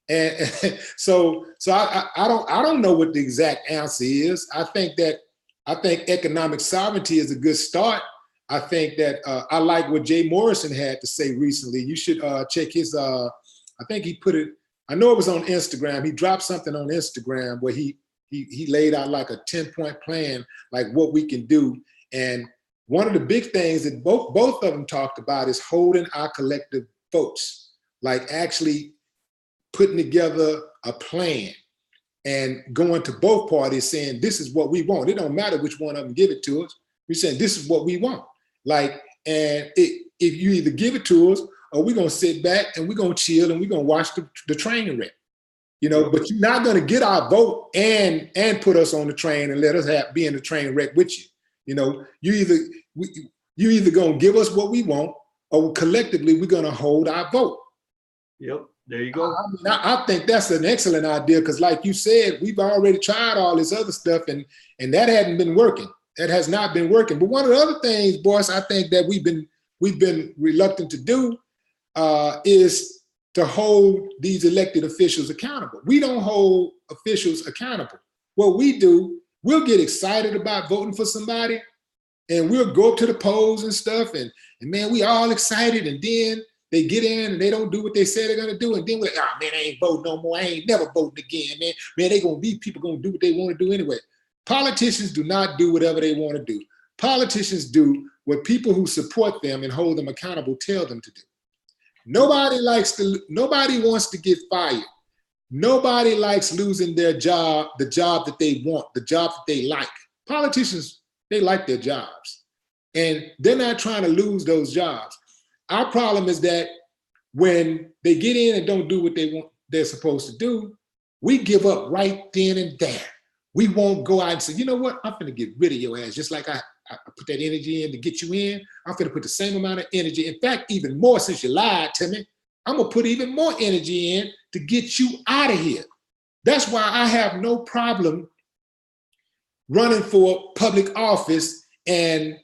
And so I don't know what the exact answer is. I think economic sovereignty is a good start. I think that I like what Jay Morrison had to say recently. You should check his. I think he put it. I know it was on Instagram. He dropped something on Instagram where he laid out like a 10-point plan, like what we can do. And one of the big things that both of them talked about is holding our collective votes, like actually putting together a plan and going to both parties saying, this is what we want. It don't matter which one of them give it to us. We're saying, this is what we want. Like, and if you either give it to us or we're going to sit back and we're going to chill and we're going to watch the train wreck, you know, but you're not going to get our vote and put us on the train and let us be in the train wreck with you. You know, you either going to give us what we want or collectively we're going to hold our vote.
Yep. There you go.
I think that's an excellent idea because, like you said, we've already tried all this other stuff, and that hadn't been working. That has not been working. But one of the other things, Boyce, I think that we've been reluctant to do is to hold these elected officials accountable. We don't hold officials accountable. What we do, we'll get excited about voting for somebody, and we'll go up to the polls and stuff, and man, we all excited, and then they get in and they don't do what they say they're gonna do, and then we're like, oh man, I ain't voting no more. I ain't never voting again, man. Man, people gonna do what they want to do anyway. Politicians do not do whatever they want to do. Politicians do what people who support them and hold them accountable tell them to do. Nobody wants to get fired. Nobody likes losing their job, the job that they want, the job that they like. Politicians, they like their jobs, and they're not trying to lose those jobs. Our problem is that when they get in and don't do what they're supposed to do, we give up right then and there. We won't go out and say, you know what, I'm gonna get rid of your ass. Just like I put that energy in to get you in, I'm gonna put the same amount of energy. In fact, even more, since you lied to me, I'm gonna put even more energy in to get you out of here. That's why I have no problem running for public office and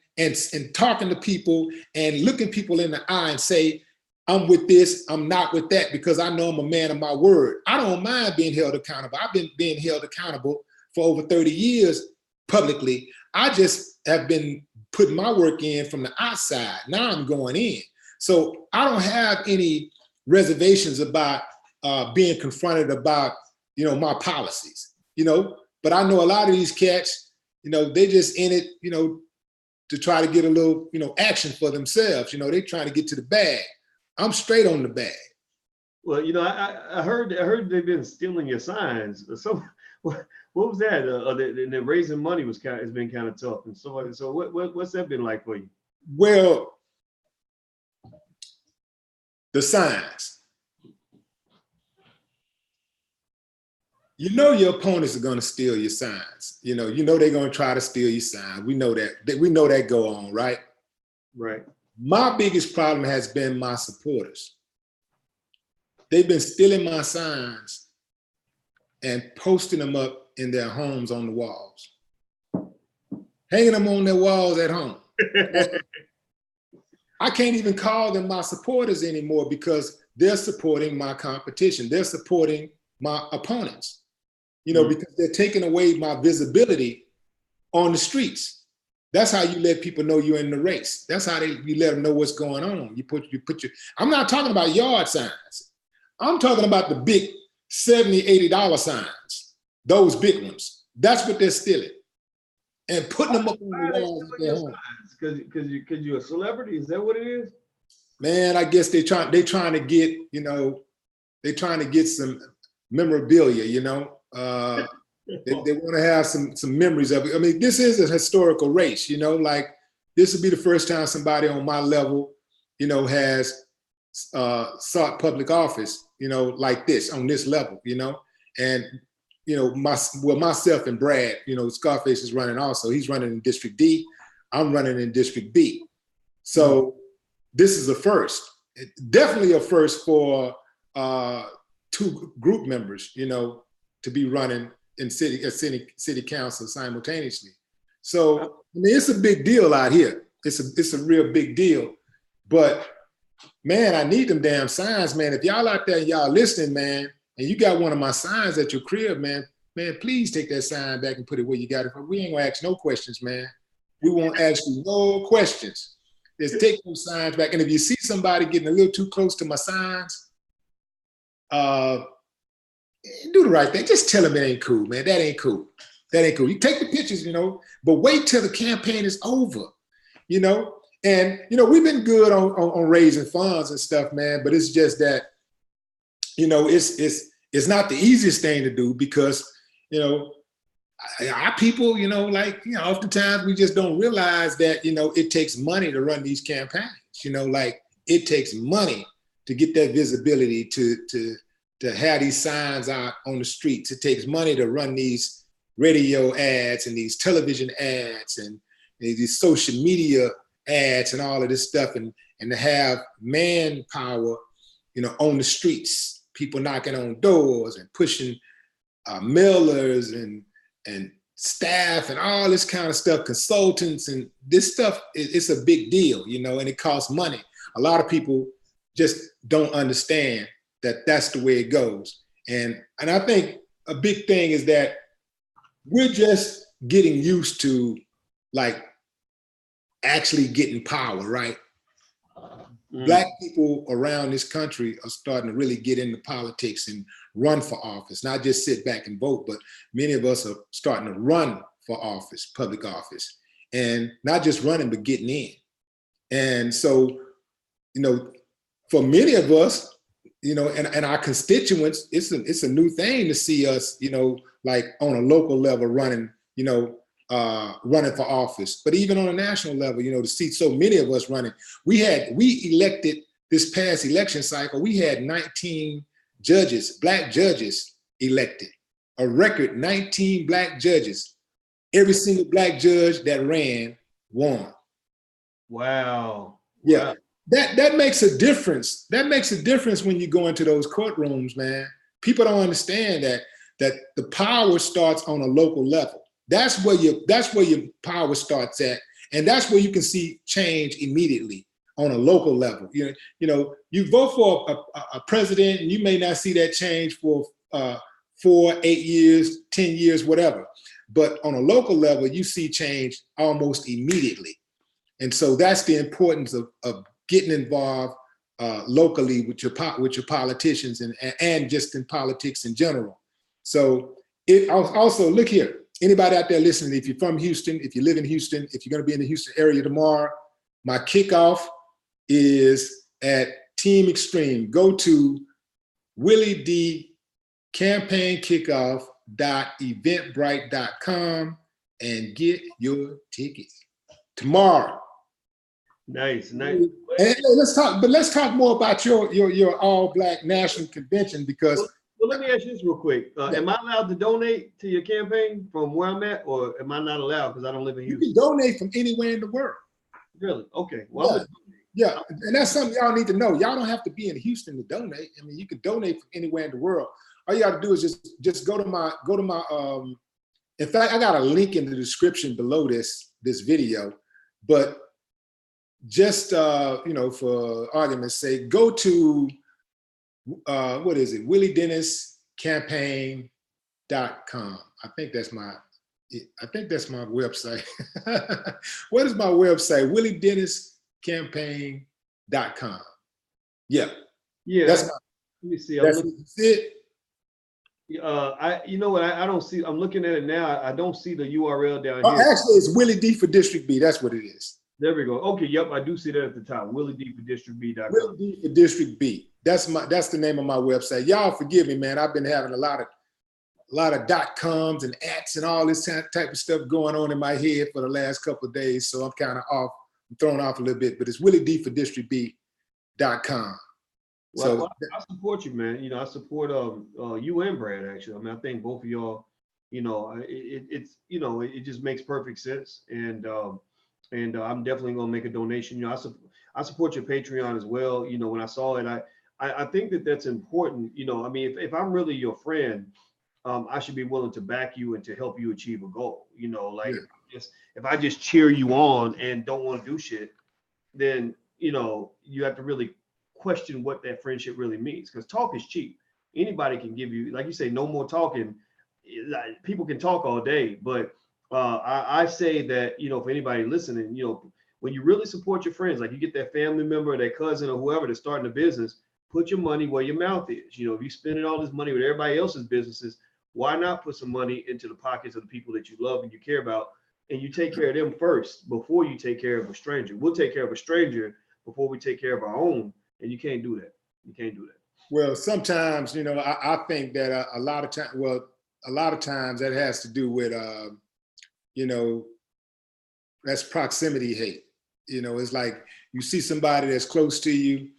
talking to people and looking people in the eye and say, I'm with this, I'm not with that, because I know I'm a man of my word. I don't mind being held accountable. I've been being held accountable for over 30 years publicly. I just have been putting my work in from the outside. Now I'm going in. So I don't have any reservations about being confronted about, you know, my policies, you know, but I know a lot of these cats, you know, they just in it, you know, to try to get a little, you know, action for themselves. You know, they trying to get to the bag. I'm straight on the bag.
Well, you know, I heard they've been stealing your signs. So what was that? The raising money has been kind of tough and so. So what's that been like for you?
Well, the signs. You know your opponents are going to steal your signs. You know they're going to try to steal your signs. We know that. We know that go on, right?
Right.
My biggest problem has been my supporters. They've been stealing my signs and posting them up in their homes on the walls, hanging them on their walls at home. I can't even call them my supporters anymore because they're supporting my competition. They're supporting my opponents, you know, because they're taking away my visibility on the streets. That's how you let people know you're in the race. That's how you let them know what's going on. You put your, I'm not talking about yard signs. I'm talking about the big $70, $80 signs, those big ones. That's what they're stealing and putting them up on the walls at their home.
Because you're a celebrity, is that what it is?
Man, I guess they're trying to get, you know, they're trying to get some memorabilia, you know. They want to have some memories of it. I mean, this is a historical race, you know, like this would be the first time somebody on my level, you know, has sought public office, you know, like this, on this level, you know. And, you know, myself and Brad, you know, Scarface is running also. He's running in District D. I'm running in District B. So this is a first. Definitely a first for two group members, you know, to be running in city council simultaneously. So I mean, it's a big deal out here. It's a real big deal. But man, I need them damn signs, man. If y'all out there, y'all listening, man, and you got one of my signs at your crib, man, please take that sign back and put it where you got it from. We ain't gonna ask no questions, man. We won't ask you no questions. Just take those signs back. And if you see somebody getting a little too close to my signs, do the right thing. Just tell them it ain't cool, man. That ain't cool. That ain't cool. You take the pictures, you know, but wait till the campaign is over, you know. And, you know, we've been good on raising funds and stuff, man, but it's just that, you know, it's not the easiest thing to do because, you know, our people, you know, like, you know, oftentimes we just don't realize that, you know, it takes money to run these campaigns, you know, like it takes money to get that visibility to have these signs out on the streets. It takes money to run these radio ads and these television ads and these social media ads and all of this stuff, and to have manpower, you know, on the streets, people knocking on doors and pushing mailers and staff and all this kind of stuff, consultants, and this stuff, it's a big deal, you know, and it costs money. A lot of people just don't understand that that's the way it goes. And I think a big thing is that we're just getting used to like actually getting power, right? Black people around this country are starting to really get into politics and run for office, not just sit back and vote, but many of us are starting to run for office, public office, and not just running, but getting in. And so, you know, for many of us, you know, and our constituents, it's a new thing to see us, you know, like on a local level running, you know, running for office, but even on a national level, you know, to see so many of us running. We elected this past election cycle, we had 19 judges, black judges elected, a record 19 black judges. Every single black judge that ran won.
Wow.
Yeah.
Wow.
That makes a difference. That makes a difference when you go into those courtrooms, man. People don't understand that that the power starts on a local level. That's where your power starts at, and that's where you can see change immediately on a local level. You know, you vote for a president, and you may not see that change for 4, 8 years, 10 years, whatever. But on a local level, you see change almost immediately. And so that's the importance of getting involved locally with your politicians and just in politics in general. So it also, look here, anybody out there listening, if you're from Houston, if you live in Houston, if you're going to be in the Houston area tomorrow, my kickoff is at Team Extreme. Go to Willie D campaign kickoff.eventbrite.com and get your tickets tomorrow.
Nice.
And let's talk more about your all black national convention, because
well, let me ask you this real quick. Am I allowed to donate to your campaign from where I'm at, or am I not allowed because I don't live in Houston?
You can donate from anywhere in the world.
Really? Okay. Well,
yeah, and that's something y'all need to know. Y'all don't have to be in Houston to donate. I mean, you can donate from anywhere in the world. All you got to do is just go to my in fact, I got a link in the description below this video, but just you know, for argument's sake, go to what is it? WillieDennisCampaign.com. I think that's my website. What is my website? WillieDennisCampaign.com. Yeah. That's
let me see.
That's it.
You know what? I don't see. I'm looking at it now. I don't see the URL down
here.
Actually,
it's Willie D for District B. That's what it is.
There we go. Okay. Yep. I do see that at the top. Willie D for District B.com.
Willie D for District B. That's the name of my website. Y'all forgive me, man. I've been having a lot of .coms and ats and all this type of stuff going on in my head for the last couple of days. So I'm kind of off. I'm thrown off a little bit. But it's Willie D for District B.com.
Well, I support you, man. You know, I support you and Brad, actually. I mean, I think both of y'all, you know, it's you know, it just makes perfect sense. And I'm definitely gonna make a donation. You know, I support your Patreon as well. You know, when I saw it, I think that's important. You know, I mean, if I'm really your friend, I should be willing to back you and to help you achieve a goal. You know, like if I just cheer you on and don't want to do shit, then you know, you have to really question what that friendship really means, because talk is cheap. Anybody can give you, like you say, no more talking. People can talk all day, but I say that, you know, for anybody listening, you know, when you really support your friends, like you get that family member, that cousin, or whoever that's starting a business, put your money where your mouth is. You know, if you're spending all this money with everybody else's businesses, why not put some money into the pockets of the people that you love and you care about, and you take care of them first before you take care of a stranger. We'll take care of a stranger before we take care of our own. And you can't do that. You can't do that.
Well, sometimes, you know, I think that a lot of times that has to do with, you know, that's proximity hate. You know, it's like you see somebody that's close to you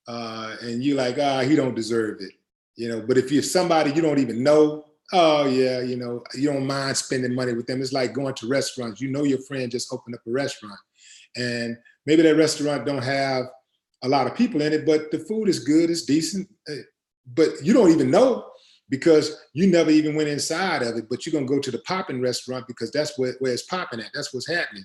and you're like, he don't deserve it. You know, but if you're somebody you don't even know, oh yeah, you know, you don't mind spending money with them. It's like going to restaurants. You know, your friend just opened up a restaurant, and maybe that restaurant don't have a lot of people in it, but the food is good, it's decent, but you don't even know because you never even went inside of it, but you're gonna go to the popping restaurant because that's where it's popping at, that's what's happening.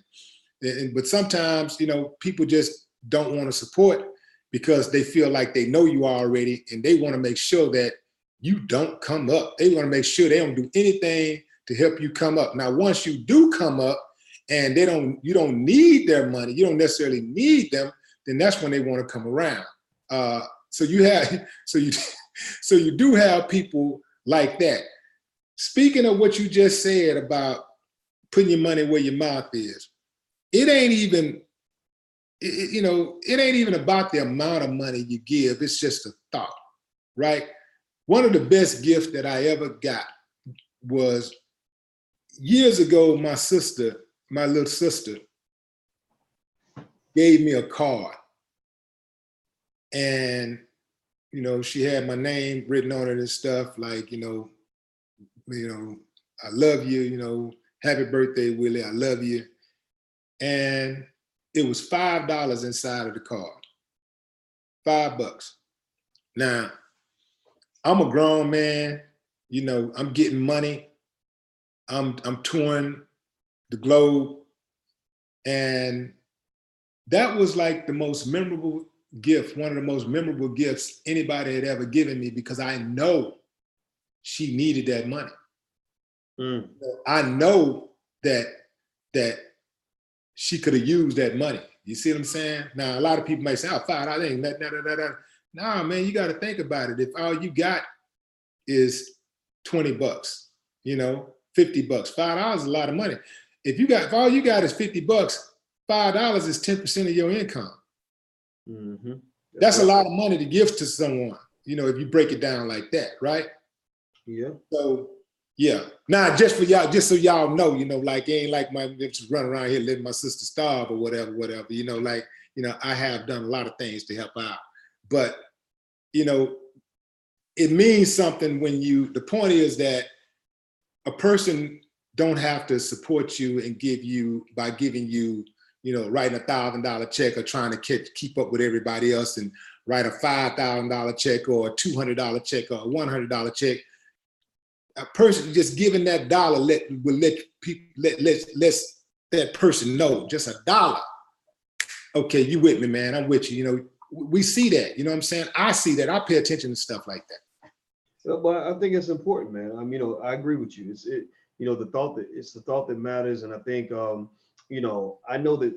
But sometimes, you know, people just don't want to support because they feel like they know you already, and they want to make sure that you don't come up. They want to make sure they don't do anything to help you come up. Now, once you do come up and you don't need their money, you don't necessarily need them, then that's when they want to come around. So you do have people like that. Speaking of what you just said about putting your money where your mouth is, it ain't even about the amount of money you give. It's just a thought, right? One of the best gifts that I ever got was years ago. My little sister, gave me a card, and you know, she had my name written on it and stuff, like, you know, I love you, you know, happy birthday, Willie, I love you. And it was $5 inside of the card, $5. Now, I'm a grown man. You know, I'm getting money. I'm touring the globe. And that was like the most memorable gift, one of the most memorable gifts anybody had ever given me, because I know she needed that money. I know that she could have used that money. You see what I'm saying? Now, a lot of people might say, oh, $5 ain't that. Nah, man, you got to think about it. If all you got is $20, you know, $50, $5 is a lot of money. If all you got is $50, $5 is 10% of your income.
Mm-hmm.
That's a lot of money to give to someone, you know, if you break it down like that, right?
Yeah.
So, yeah. Now, just so y'all know, you know, like, it ain't like my just run around here letting my sister starve or whatever, you know, like, you know, I have done a lot of things to help out. But, you know, it means something when the point is that a person don't have to support you and by giving you, you know, writing $1,000 check or trying to keep up with everybody else and write a $5,000 check or a $200 check or a $100 check. A person just giving that dollar will let that person know, just $1. Okay, you with me, man? I'm with you. You know, we see that. You know what I'm saying? I see that. I pay attention to stuff like that.
So, but I think it's important, man. You know, I agree with you. You know, it's the thought that matters, and I think, you know, I know that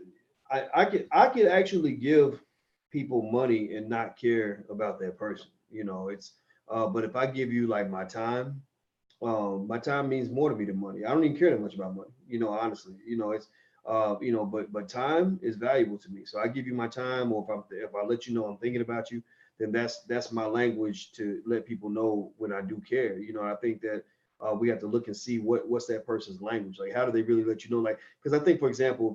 I could actually give people money and not care about that person. You know, but if I give you like my time means more to me than money. I don't even care that much about money, you know, honestly. You know, it's you know, but time is valuable to me. So I give you my time, or if I let you know I'm thinking about you, then that's my language to let people know when I do care. You know, I think that we have to look and see what's that person's language. Like, how do they really let you know? Like, because I think, for example,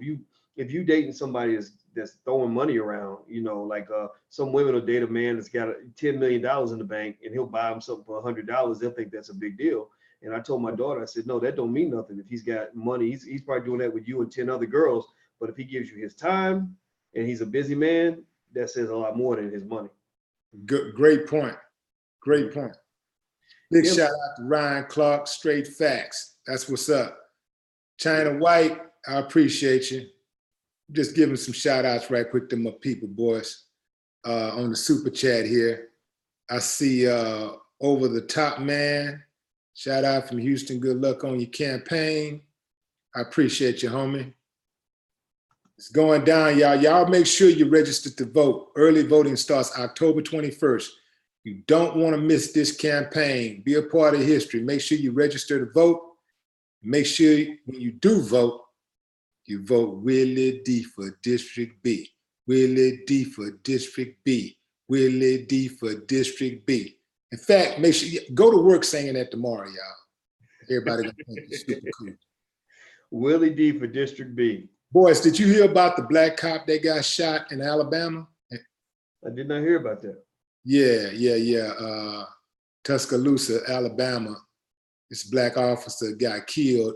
if you dating somebody that's throwing money around, you know, like some women will date a man that's got $10 million in the bank and he'll buy him something for $100. They'll think that's a big deal. And I told my daughter, I said, no, that don't mean nothing. If he's got money, he's probably doing that with you and 10 other girls. But if he gives you his time and he's a busy man, that says a lot more than his money.
Good, great point. Great point. Big
Yeah.
shout out to Ryan Clark, Straight Facts. That's what's up. China White, I appreciate you. Just giving some shout outs right quick to my people, boys. On the super chat here. I see Over the Top Man. Shout out from Houston. Good luck on your campaign. I appreciate you, homie. It's going down, y'all. Y'all make sure you register to vote. Early voting starts October 21st. You don't want to miss this campaign. Be a part of history. Make sure you register to vote. Make sure when you do vote, you vote Willie D for District B. Willie D for District B. Willie D for District B. In fact, make sure you go to work singing that tomorrow, y'all. Everybody gonna think it's super cool.
Willie D for District B.
Boys, did you hear about the black cop that got shot in Alabama?
I did not hear about that.
Yeah. Tuscaloosa, Alabama. This black officer got killed.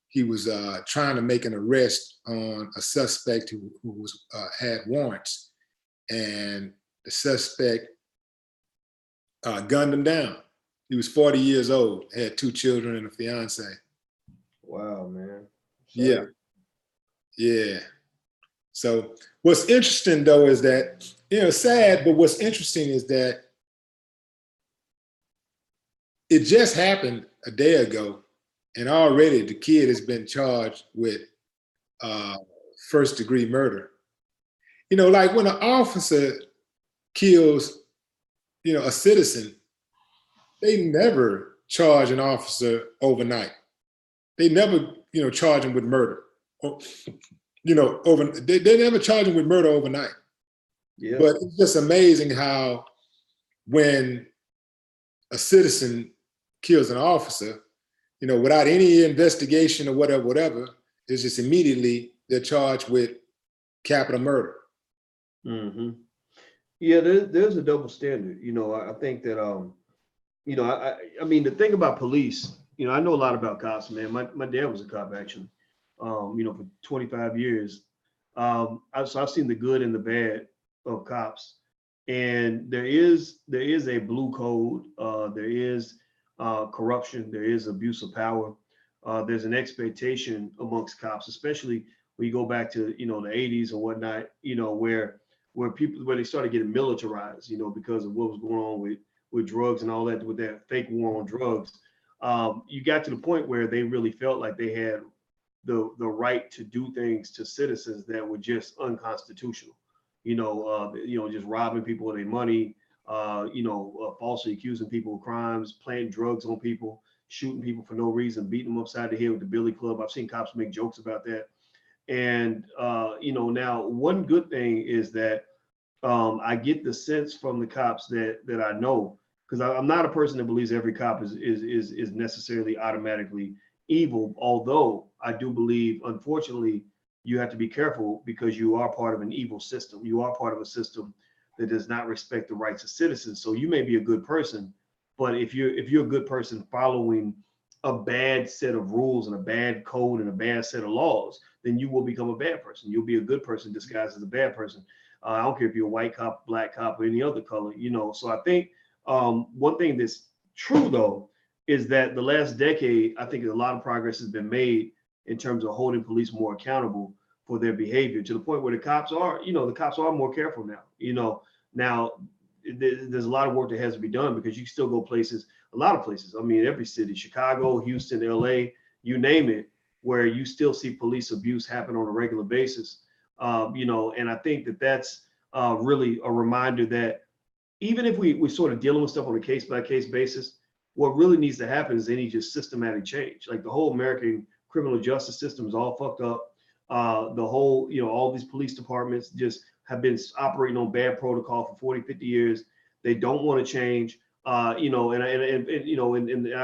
He was trying to make an arrest on a suspect who had warrants, and the suspect gunned him down. He was 40 years old, had 2 children and a fiance.
Wow, man.
Sorry. Yeah. So what's interesting though is that, you know, sad, but what's interesting is that it just happened a day ago, and already the kid has been charged with first-degree murder. You know, like when an officer kills, you know, a citizen, they never charge an officer overnight. They never, you know, charge him with murder. Or, you know, they never charge him with murder overnight.
Yeah.
But it's just amazing how when a citizen kills an officer, you know, without any investigation or whatever, it's just immediately they're charged with capital murder.
Mm-hmm. Yeah, there's a double standard. You know, I think that you know, I mean, the thing about police, you know, I know a lot about cops, man. My dad was a cop actually, you know, for 25 years. So I've seen the good and the bad of cops, and there is a blue code. There is corruption. There is abuse of power. There's an expectation amongst cops, especially when you go back to, the 80s and whatnot, where they started getting militarized, because of what was going on with drugs and all that, with that fake war on drugs. You got to the point where they really felt like they had the right to do things to citizens that were just unconstitutional. Just robbing people of their money, falsely accusing people of crimes, planting drugs on people, shooting people for no reason, beating them upside the head with the billy club. I've seen cops make jokes about that. And, now one good thing is that I get the sense from the cops that I know, because I'm not a person that believes every cop is necessarily automatically evil, although I do believe, unfortunately, you have to be careful because you are part of an evil system. You are part of a system that does not respect the rights of citizens. So you may be a good person, but if you're a good person following a bad set of rules and a bad code and a bad set of laws, then you will become a bad person. You'll be a good person disguised as a bad person. I don't care if you're a white cop, black cop, or any other color, So I think one thing that's true, though, is that the last decade, I think a lot of progress has been made in terms of holding police more accountable for their behavior, to the point where the cops are more careful now. Now there's a lot of work that has to be done, because you can still go a lot of places. I mean, every city, Chicago, Houston, LA, you name it, where you still see police abuse happen on a regular basis. And I think that's really a reminder that even if we're sort of dealing with stuff on a case by case basis, what really needs to happen is any just systematic change. Like, the whole American criminal justice system is all fucked up. The whole, all these police departments just have been operating on bad protocol for 40, 50 years. They don't want to change. And I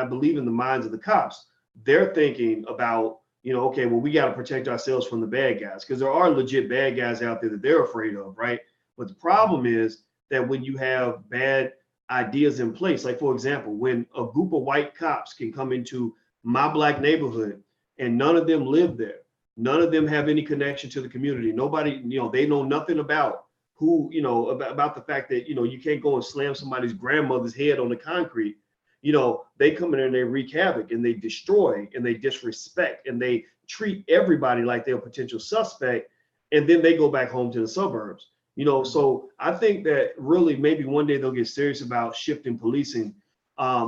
believe in the minds of the cops, they're thinking about, okay, well, we got to protect ourselves from the bad guys, because there are legit bad guys out there that they're afraid of, right? But the problem is that when you have bad ideas in place, like, for example, when a group of white cops can come into my black neighborhood and none of them live there, none of them have any connection to the community, nobody, they know nothing about who, about the fact that, you can't go and slam somebody's grandmother's head on the concrete. They come in and they wreak havoc and they destroy and they disrespect and they treat everybody like they're a potential suspect. And then they go back home to the suburbs. So I think that really maybe one day they'll get serious about shifting policing,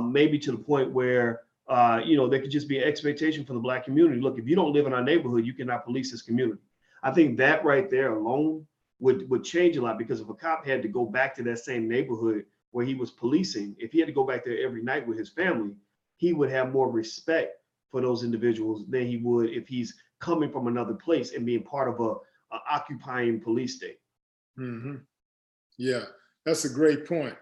maybe to the point where, there could just be an expectation for the black community. Look, if you don't live in our neighborhood, you cannot police this community. I think that right there alone would change a lot, because if a cop had to go back to that same neighborhood where he was policing, if he had to go back there every night with his family, he would have more respect for those individuals than he would if he's coming from another place and being part of a occupying police state.
Mm-hmm. Yeah, that's a great point.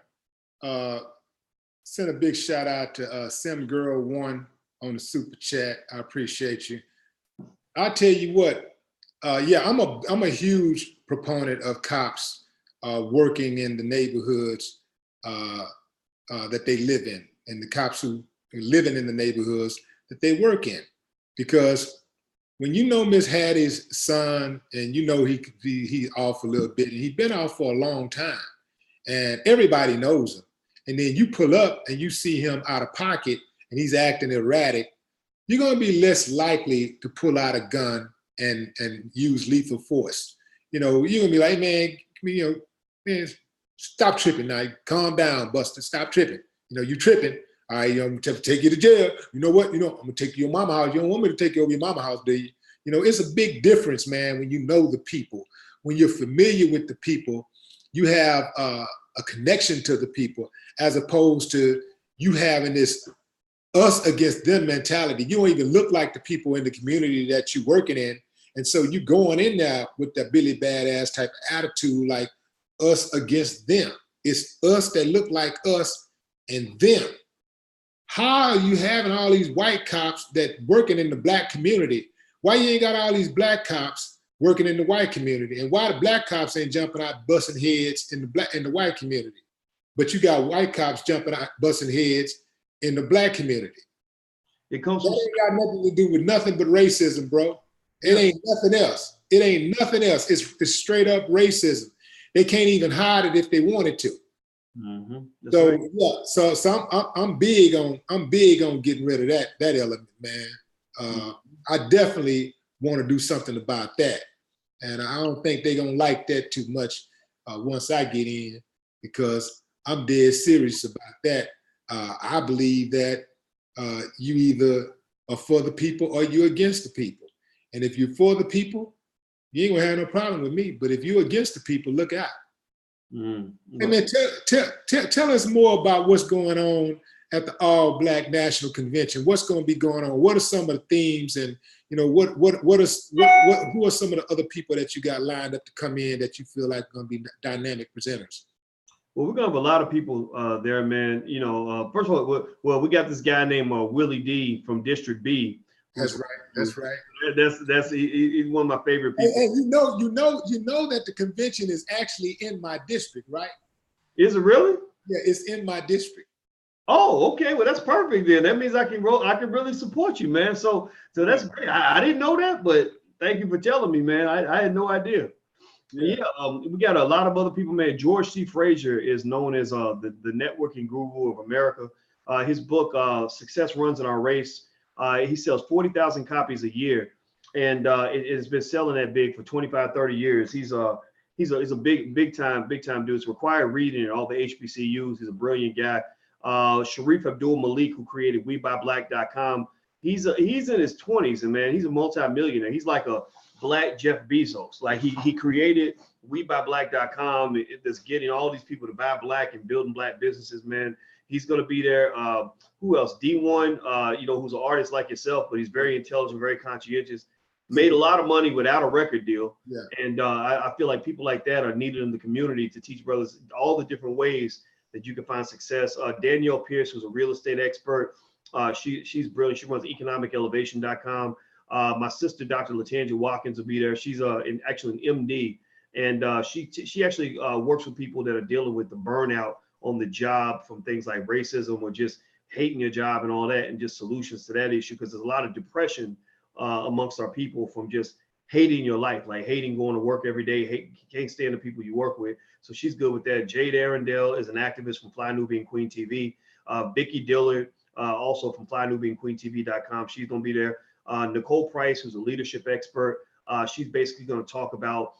Send a big shout out to Sim Girl 1 on the super chat. I appreciate you. I'll tell you what. I'm a huge proponent of cops working in the neighborhoods that they live in, and the cops who are living in the neighborhoods that they work in, because when Miss Hattie's son, and he's off a little bit, and he's been off for a long time, and everybody knows him, and then you pull up and you see him out of pocket and he's acting erratic, you're going to be less likely to pull out a gun and use lethal force. You're going to be like, man, stop tripping now. Calm down, Buster. Stop tripping. You tripping. All right, I'm going to take you to jail. You know what? I'm going to take you to your mama house. You don't want me to take you over your mama house, do you? It's a big difference, man, when you know the people. When you're familiar with the people, you have a connection to the people, as opposed to you having this us against them mentality. You don't even look like the people in the community that you're working in. And so you going in there with that Billy Badass type of attitude, like us against them. It's us that look like us and them. How are you having all these white cops that working in the black community? Why you ain't got all these black cops working in the white community? And why the black cops ain't jumping out busting heads in the white community? But you got white cops jumping out busting heads in the black community.
It comes
that ain't got nothing to do with nothing but racism, bro. It ain't nothing else. It ain't nothing else. It's straight up racism. They can't even hide it if they wanted to. So
right.
yeah, so I'm big on getting rid of that element, man. I definitely want to do something about that, and I don't think they're gonna like that too much once I get in, because I'm dead serious about that. I believe that you either are for the people or you're against the people, and if you're for the people, you ain't gonna have no problem with me. But if you're against the people, look out. Hey man, tell us more about what's going on at the All Black National Convention. What's going to be going on? What are some of the themes, and who are some of the other people that you got lined up to come in that you feel like are going to be dynamic presenters?
Well, we're gonna have a lot of people there, man. First of all, we got this guy named Willie D from District B.
That's right. That's right.
He's one of my favorite people.
And you know that the convention is actually in my district, right?
Is it really?
Yeah, it's in my district.
Oh, okay. Well, that's perfect then. That means I can really support you, man. So that's great. I didn't know that, but thank you for telling me, man. I had no idea. Yeah, we got a lot of other people, man. George C. Frazier is known as the networking guru of America. His book, Success Runs in Our Race, he sells 40,000 copies a year, and it's been selling that big for 25, 30 years. He's a big time dude. It's required reading at all the HBCUs. He's a brilliant guy. Sharif Abdul Malik, who created WeBuyBlack.com, he's in his 20s, and man, he's a multi-millionaire. He's like a Black Jeff Bezos. Like he created WeBuyBlack.com that's getting all these people to buy black and building black businesses, man. He's going to be there. Who else? D1, who's an artist like yourself, but he's very intelligent, very conscientious. Made a lot of money without a record deal. Yeah. And I feel like people like that are needed in the community to teach brothers all the different ways that you can find success. Danielle Pierce, who's a real estate expert. She's brilliant. She runs economicelevation.com. My sister, Dr. Latanja Watkins, will be there. She's actually an MD, and she actually works with people that are dealing with the burnout on the job from things like racism or just hating your job and all that, and just solutions to that issue, because there's a lot of depression amongst our people from just hating your life, like hating going to work every day, can't stand the people you work with. So she's good with that. Jade Arundel is an activist from Fly Nubian Queen TV. Vicki Dillard, also from FlyNubianQueenTV.com. She's going to be there. Nicole Price, who's a leadership expert. She's basically going to talk about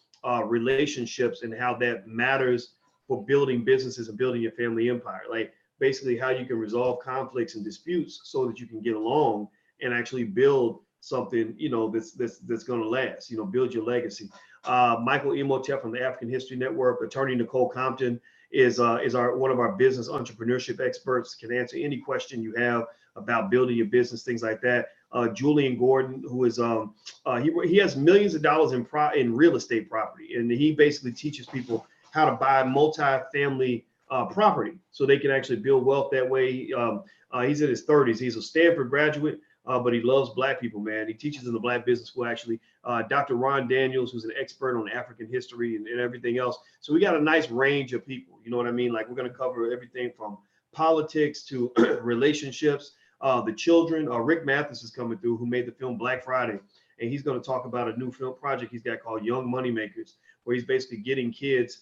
relationships and how that matters for building businesses and building your family empire. Like basically how you can resolve conflicts and disputes so that you can get along and actually build something, that's going to last, build your legacy. Michael Imhotep from the African History Network. Attorney Nicole Compton is one of our business entrepreneurship experts, can answer any question you have about building your business, things like that. Julian Gordon, who is he has millions of dollars in real estate property, and he basically teaches people how to buy multi-family property so they can actually build wealth that way. He's in his 30s. He's a Stanford graduate, but he loves black people, man. He teaches in the Black Business School, actually. Dr. Ron Daniels, who's an expert on African history and everything else. So we got a nice range of people, you know what I mean? Like we're going to cover everything from politics to relationships. The children, Rick Mathis is coming through, who made the film Black Friday. And he's going to talk about a new film project he's got called Young Moneymakers, where he's basically getting kids,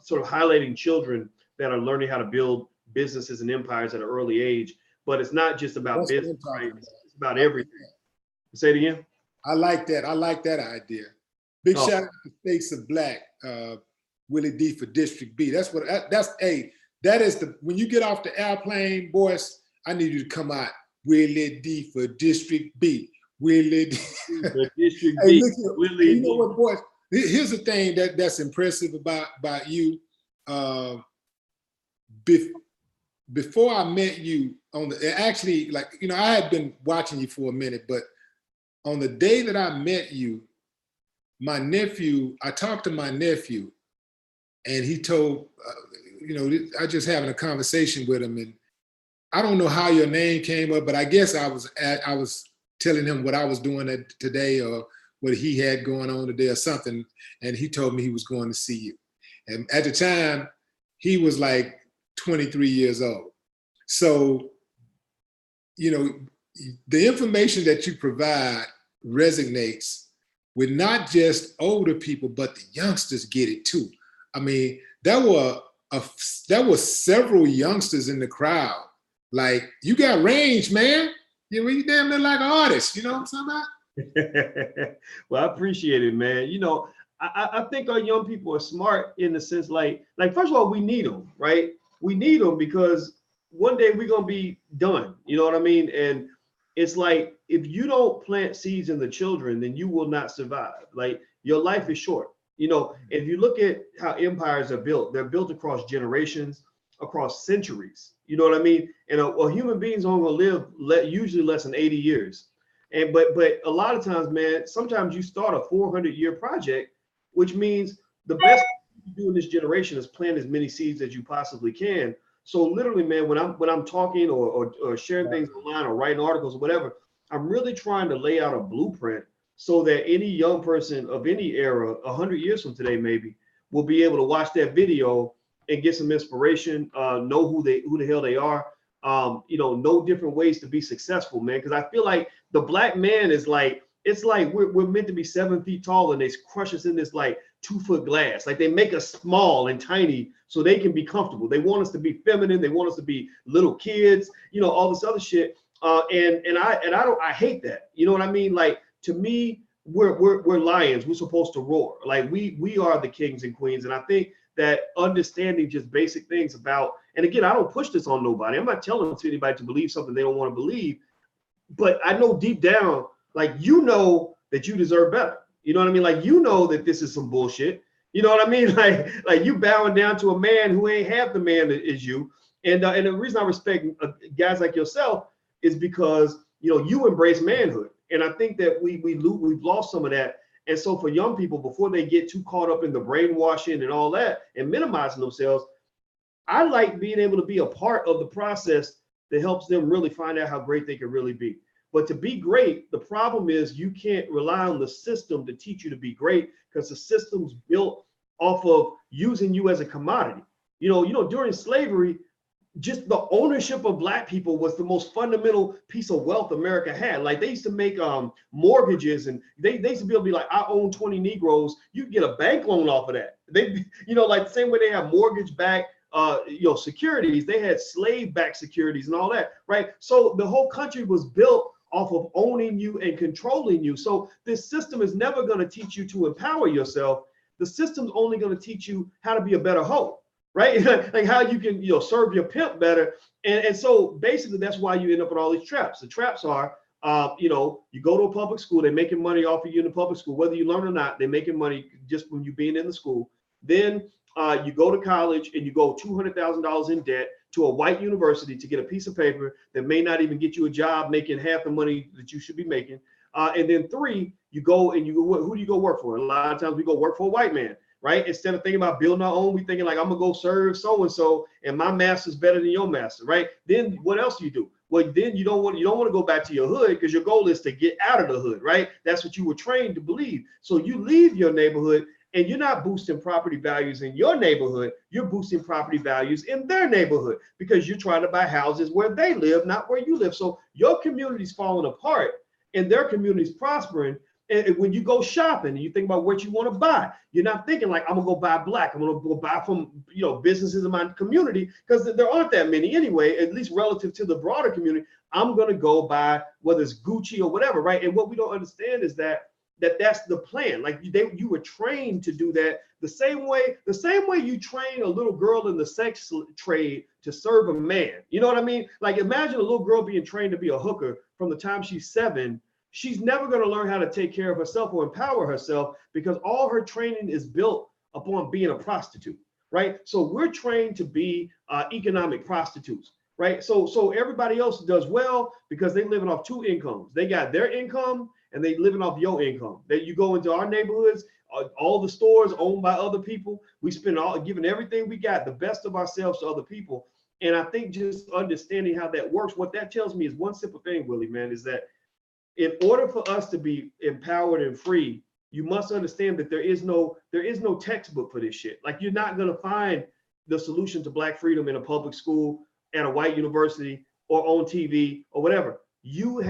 sort of highlighting children that are learning how to build businesses and empires at an early age. But it's not just about business, right? It's about everything. Say it again.
I like that. I like that idea. Big shout out to Face of Black, Willie D for District B. That is when you get off the airplane, Boyce, I need you to come out. Willie D for District B. Willie D. For District B. Listen, Willie D. You know what, Boyce? Here's the thing that's impressive about you. Before I met you I had been watching you for a minute, but on the day that I met you, I talked to my nephew, and he told, I just having a conversation with him, and I don't know how your name came up, but I guess I was telling him what I was doing today or what he had going on today or something, and he told me he was going to see you. And at the time, he was like 23 years old. So, the information that you provide resonates with not just older people, but the youngsters get it too. I mean, there were there was several youngsters in the crowd. Like, you got range, man. You damn near like an artist. You know what I'm talking about?
Well, I appreciate it, man. You know, I think our young people are smart in the sense like first of all, we need them, right? We need them because one day we're gonna be done. You know what I mean? And it's like if you don't plant seeds in the children, then you will not survive. Like your life is short. You know, if you look at how empires are built, they're built across generations, across centuries. You know what I mean? And a human being's only gonna live usually less than 80 years. And but a lot of times, man, sometimes you start a 400-year project, which means the best thing you do in this generation is plant as many seeds as you possibly can. So literally, man, when I'm talking or sharing things online or writing articles or whatever, I'm really trying to lay out a blueprint so that any young person of any era, 100 years from today, maybe, will be able to watch that video and get some inspiration, know who the hell they are, you know different ways to be successful, man. Because I feel like the black man is like, it's like we're meant to be 7 feet tall and they crush us in this like 2-foot glass. Like they make us small and tiny so they can be comfortable. They want us to be feminine. They want us to be little kids, you know, all this other shit. And I hate that. You know what I mean? Like to me, we're lions. We're supposed to roar. Like we are the kings and queens. And I think that understanding just basic things about, and again, I don't push this on nobody. I'm not telling anybody to believe something they don't want to believe, but I know deep down, like, you know, that you deserve better. You know what I mean? Like, you know that this is some bullshit. You know what I mean? Like you bowing down to a man who ain't half the man that is you. And the reason I respect guys like yourself is because, you know, you embrace manhood. And I think that we've lost some of that. And so for young people, before they get too caught up in the brainwashing and all that and minimizing themselves, I like being able to be a part of the process that helps them really find out how great they can really be. But to be great, the problem is you can't rely on the system to teach you to be great, because the system's built off of using you as a commodity. You know, during slavery, just the ownership of black people was the most fundamental piece of wealth America had. Like they used to make mortgages, and they used to be able to be like, I own 20 Negroes. You can get a bank loan off of that. They, you know, like the same way they have mortgage-backed securities, they had slave-backed securities and all that, right? So the whole country was built off of owning you and controlling you. So this system is never going to teach you to empower yourself. The system's only going to teach you how to be a better hoe, right? Like how you can, serve your pimp better. And so basically that's why you end up with all these traps. The traps are, you go to a public school, they're making money off of you in the public school, whether you learn or not, they're making money just from you being in the school. Then you go to college and you go $200,000 in debt to a white university to get a piece of paper that may not even get you a job making half the money that you should be making. And then 3, you go, who do you go work for? A lot of times we go work for a white man, right? Instead of thinking about building our own, we thinking like, I'm gonna go serve so-and-so and my master's better than your master, right? Then what else do you do? Well, then you don't want to go back to your hood, because your goal is to get out of the hood, right? That's what you were trained to believe. So you leave your neighborhood, and you're not boosting property values in your neighborhood. You're boosting property values in their neighborhood, because you're trying to buy houses where they live, not where you live. So your community's falling apart and their community's prospering. And when you go shopping and you think about what you want to buy, you're not thinking like, I'm gonna go buy black. I'm gonna go buy from businesses in my community, because there aren't that many anyway, at least relative to the broader community. I'm gonna go buy whether it's Gucci or whatever, right? And what we don't understand is that's the plan. Like you were trained to do that the same way you train a little girl in the sex trade to serve a man. You know what I mean? Like imagine a little girl being trained to be a hooker from the time she's 7. She's never going to learn how to take care of herself or empower herself, because all her training is built upon being a prostitute, right? So we're trained to be economic prostitutes, right? So everybody else does well because they're living off 2 incomes. They got their income and they living off your income. That you go into our neighborhoods, all the stores owned by other people. We spend giving everything we got, the best of ourselves to other people. And I think just understanding how that works, what that tells me is one simple thing, Willie, man, is that in order for us to be empowered and free, you must understand that there is no textbook for this shit. Like you're not gonna find the solution to black freedom in a public school, at a white university, or on TV or whatever. We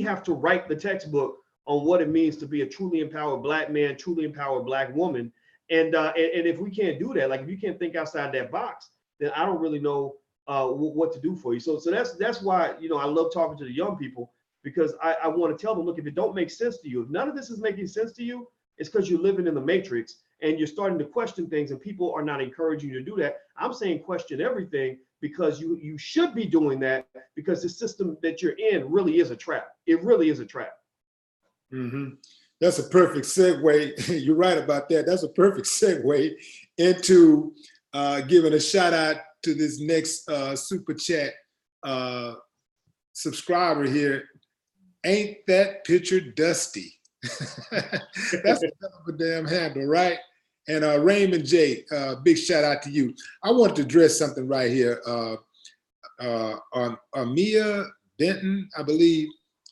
have to write the textbook on what it means to be a truly empowered black man, truly empowered black woman. And if we can't do that, like if you can't think outside that box, then I don't really know what to do for you. So that's why, you know, I love talking to the young people, because I want to tell them, look, if it don't make sense to you, if none of this is making sense to you, it's because you're living in the matrix and you're starting to question things, and people are not encouraging you to do that. I'm saying question everything, because you should be doing that, because the system that you're in really is a trap. It really is a trap.
Mm-hmm. That's a perfect segue. You're right about that. That's a perfect segue into giving a shout out to this next super chat subscriber here. Ain't that picture dusty? That's a damn handle, right? And Raymond J, big shout out to you. I wanted to address something right here. Mia Denton, I believe.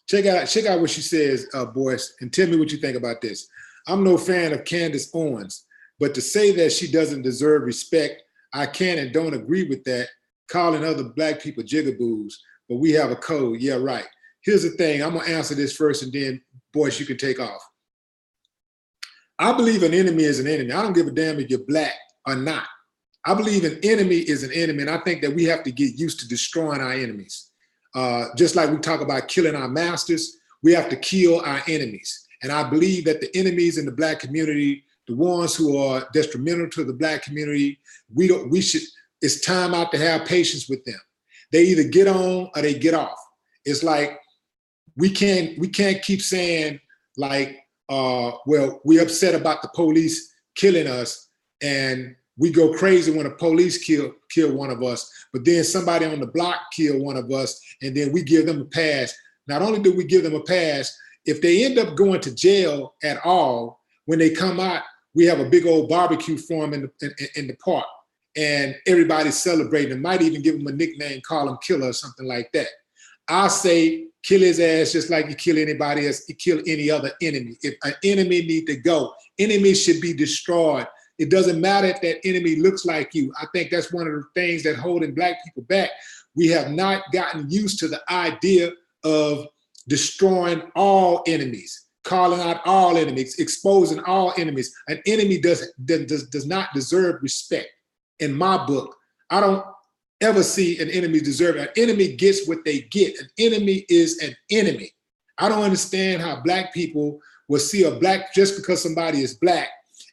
Check out what she says, Boyce, and tell me what you think about this. I'm no fan of Candace Owens, but to say that she doesn't deserve respect, I can and don't agree with that, calling other black people jigaboos, but we have a code. Yeah, right. Here's the thing. I'm going to answer this first, and then, Boyce, you can take off. I believe an enemy is an enemy. I don't give a damn if you're black or not. I believe an enemy is an enemy, and I think that we have to get used to destroying our enemies. Just like we talk about killing our masters, we have to kill our enemies. And I believe that the enemies in the black community, the ones who are detrimental to the black community, it's time out to have patience with them. They either get on or they get off. It's like, we can't keep saying like, well, we're upset about the police killing us, and we go crazy when the police kill one of us, but then somebody on the block kill one of us, and then we give them a pass. Not only do we give them a pass, if they end up going to jail at all, when they come out, we have a big old barbecue for them in the park, and everybody's celebrating. They might even give them a nickname, call him Killer or something like that. I say kill his ass just like you kill anybody else, you kill any other enemy. If an enemy need to go, enemies should be destroyed. It doesn't matter if that enemy looks like you. I think that's one of the things that holding black people back. We have not gotten used to the idea of destroying all enemies, calling out all enemies, exposing all enemies. An enemy does not deserve respect. In my book, I don't ever see an enemy deserve it. An enemy gets what they get. An enemy is an enemy. I don't understand how black people will see a black just because somebody is black,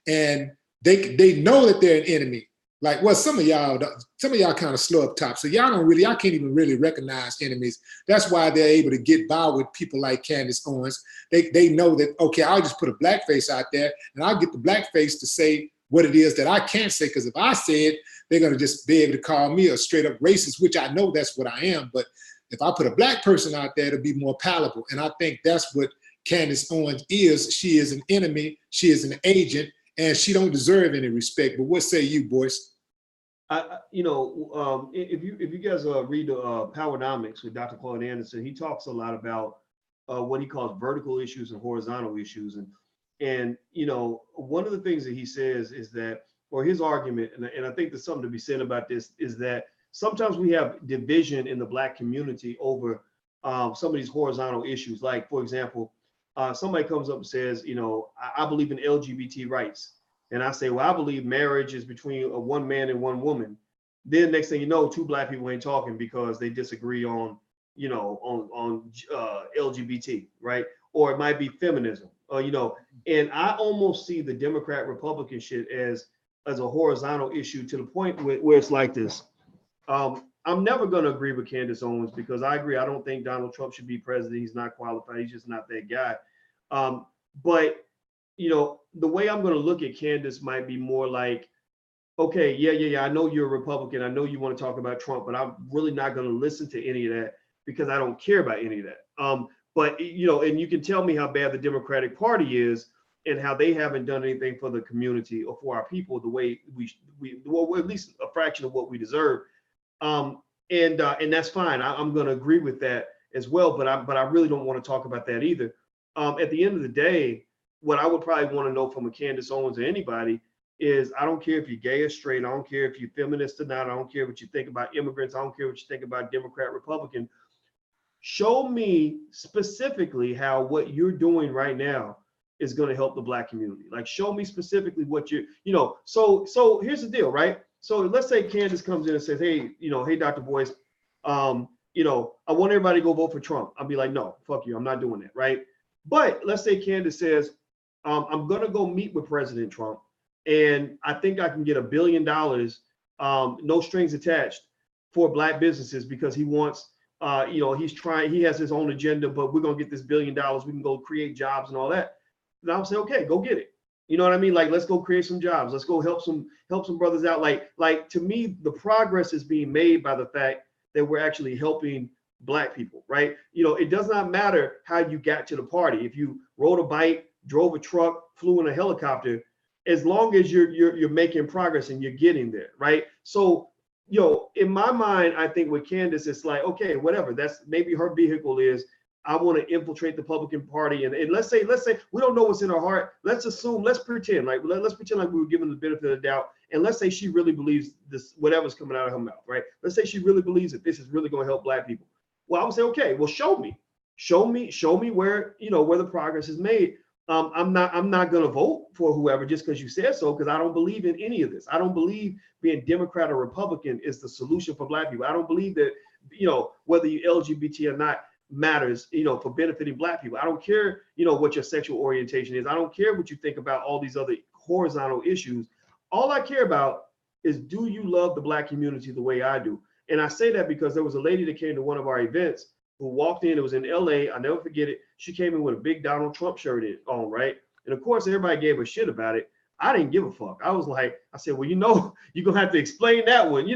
and they know that they're an enemy. Like, well, some of y'all kind of slow up top. So y'all can't even really recognize enemies. That's why they're able to get by with people like Candace Owens. They know that, okay, I'll just put a black face out there, and I'll get the black face to say what it is that I can't say, because if I say it, they're gonna just be able to call me a straight up racist, which I know that's what I am. But if I put a black person out there, it'll be more palatable. And I think that's what Candace Owens is. She is an enemy, she is an agent, and she don't deserve any respect. But what say you, Boyce?
If you guys read Powernomics with Dr. Claude Anderson, he talks a lot about what he calls vertical issues and horizontal issues. And you know, one of the things that he says is that, or his argument, and I think there's something to be said about this, is that sometimes we have division in the black community over some of these horizontal issues. Like, for example, somebody comes up and says, you know, I believe in LGBT rights. And I say, well, I believe marriage is between one man and one woman. Then next thing you know, two black people ain't talking because they disagree on, you know, on LGBT, right? Or it might be feminism, you know. And I almost see the Democrat Republican shit as a horizontal issue, to the point where it's like this. I'm never going to agree with Candace Owens, because I agree. I don't think Donald Trump should be president. He's not qualified. He's just not that guy. But, you know, the way I'm going to look at Candace might be more like, okay, yeah. I know you're a Republican. I know you want to talk about Trump, but I'm really not going to listen to any of that, because I don't care about any of that. But, you know, and you can tell me how bad the Democratic Party is and how they haven't done anything for the community or for our people the way well, at least a fraction of what we deserve. And that's fine. I'm going to agree with that as well. But I really don't want to talk about that either. At the end of the day, what I would probably want to know from a Candace Owens or anybody is, I don't care if you're gay or straight. I don't care if you're feminist or not. I don't care what you think about immigrants. I don't care what you think about Democrat, Republican. Show me specifically how what you're doing right now is going to help the Black community? Like, show me specifically what so here's the deal, right? So let's say Candace comes in and says, hey, hey, Dr. Boyce, I want everybody to go vote for Trump. I'll be like, no, fuck you. I'm not doing that, right? But let's say Candace says, I'm going to go meet with President Trump, and I think I can get $1 billion, no strings attached, for Black businesses, because he wants, he has his own agenda, but we're going to get this $1 billion. We can go create jobs and all that. And I'll say, okay, go get it. You know what I mean? Like, let's go create some jobs. Let's go help some brothers out. Like to me, the progress is being made by the fact that we're actually helping Black people, right? It does not matter how you got to the party. If you rode a bike, drove a truck, flew in a helicopter, as long as you're making progress and you're getting there, right? So, in my mind, I think with Candace, it's like, okay, whatever. That's maybe her vehicle is, I want to infiltrate the Republican Party, and let's say we don't know what's in her heart. Let's pretend like let's pretend like we were given the benefit of the doubt, and let's say she really believes this, whatever's coming out of her mouth, right? Let's say she really believes that this is really going to help Black people. Well, I would say, okay, well, show me where where the progress is made. I'm not going to vote for whoever just because you said so, because I don't believe in any of this. I don't believe being Democrat or Republican is the solution for Black people. I don't believe that whether you're LGBT or not matters, for benefiting Black people. I don't care, what your sexual orientation is. I don't care what you think about all these other horizontal issues. All I care about is, do you love the Black community the way I do? And I say that because there was a lady that came to one of our events who walked in. It was in LA. I'll never forget it. She came in with a big Donald Trump shirt on, right? And of course, everybody gave her shit about it. I didn't give a fuck. I was like, I said, well, you're gonna have to explain that one,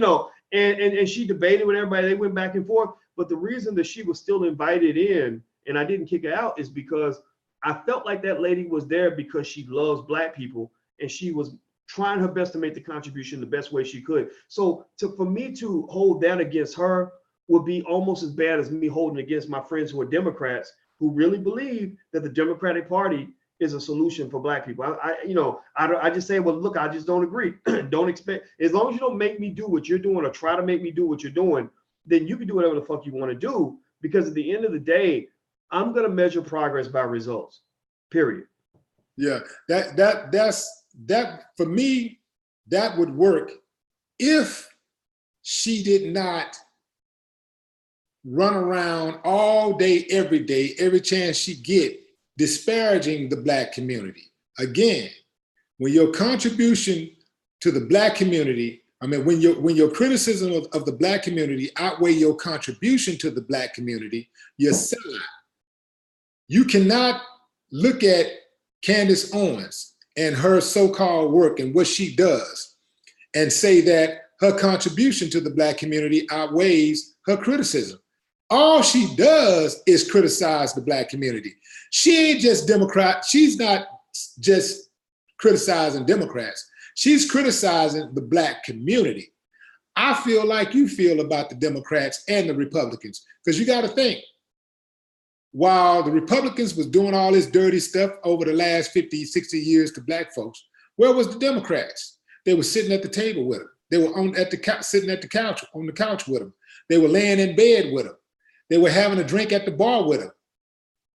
and she debated with everybody. They went back and forth. But the reason that she was still invited in and I didn't kick her out is because I felt like that lady was there because she loves Black people, and she was trying her best to make the contribution the best way she could. So for me to hold that against her would be almost as bad as me holding against my friends who are Democrats, who really believe that the Democratic Party is a solution for Black people. I just say, well, look, I just don't agree. Don't expect, as long as you don't make me do what you're doing or try to make me do what you're doing, then you can do whatever the fuck you want to do. Because at the end of the day, I'm going to measure progress by results, period.
Yeah, that for me, that would work if she did not run around all day, every chance she get, disparaging the Black community. Again, when your contribution to the Black community, when your criticism of the Black community outweigh your contribution to the Black community, you're sellout. You cannot look at Candace Owens and her so-called work and what she does and say that her contribution to the Black community outweighs her criticism. All she does is criticize the Black community. She ain't just Democrat. She's not just criticizing Democrats. She's criticizing the Black community. I feel like you feel about the Democrats and the Republicans, because you got to think, while the Republicans was doing all this dirty stuff over the last 50, 60 years to Black folks, where was the Democrats? They were sitting at the table with them. They were sitting at the couch, on the couch with them. They were laying in bed with them. They were having a drink at the bar with them.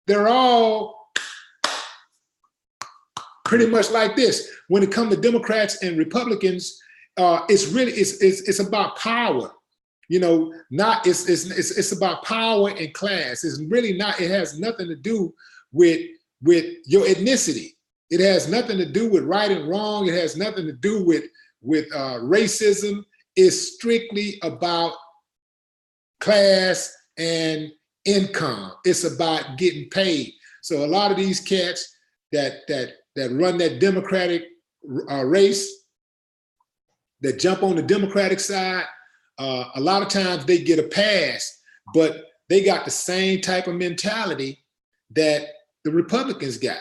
They're all pretty much like this. When it comes to Democrats and Republicans, it's about power. It's about power and class. It's really not. It has nothing to do with your ethnicity. It has nothing to do with right and wrong. It has nothing to do with racism. It's strictly about class and income. It's about getting paid. So a lot of these cats that run that Democratic race, that jump on the Democratic side, a lot of times they get a pass, but they got the same type of mentality that the Republicans got.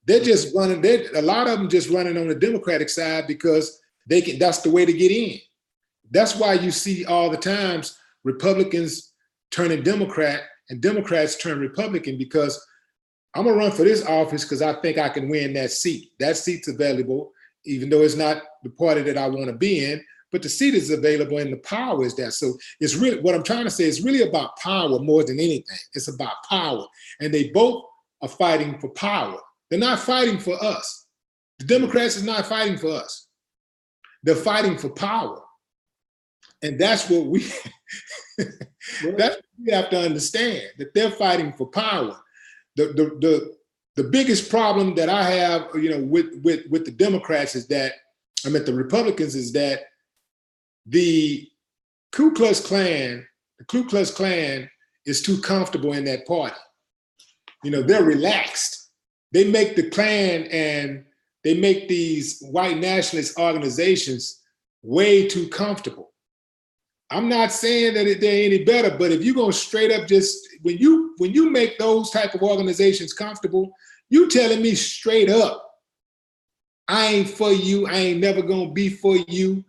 They're just running, a lot of them just running on the Democratic side because that's the way to get in. That's why you see all the times Republicans turning Democrat and Democrats turn Republican, because I'm gonna run for this office because I think I can win that seat. That seat's available, even though it's not the party that I want to be in, but the seat is available and the power is there. So it's really, what I'm trying to say is really about power more than anything. It's about power. And they both are fighting for power. They're not fighting for us. The Democrats is not fighting for us. They're fighting for power. And that's what we, that's what we have to understand, that they're fighting for power. The biggest problem that I have, you know, with the Democrats is that, I mean, the Republicans, is that the Ku Klux Klan is too comfortable in that party. You know, they're relaxed. They make the Klan and they make these white nationalist organizations way too comfortable. I'm not saying that they're any better, but if you're gonna straight up just, when you make those type of organizations comfortable, you telling me straight up, I ain't for you, I ain't never gonna be for you.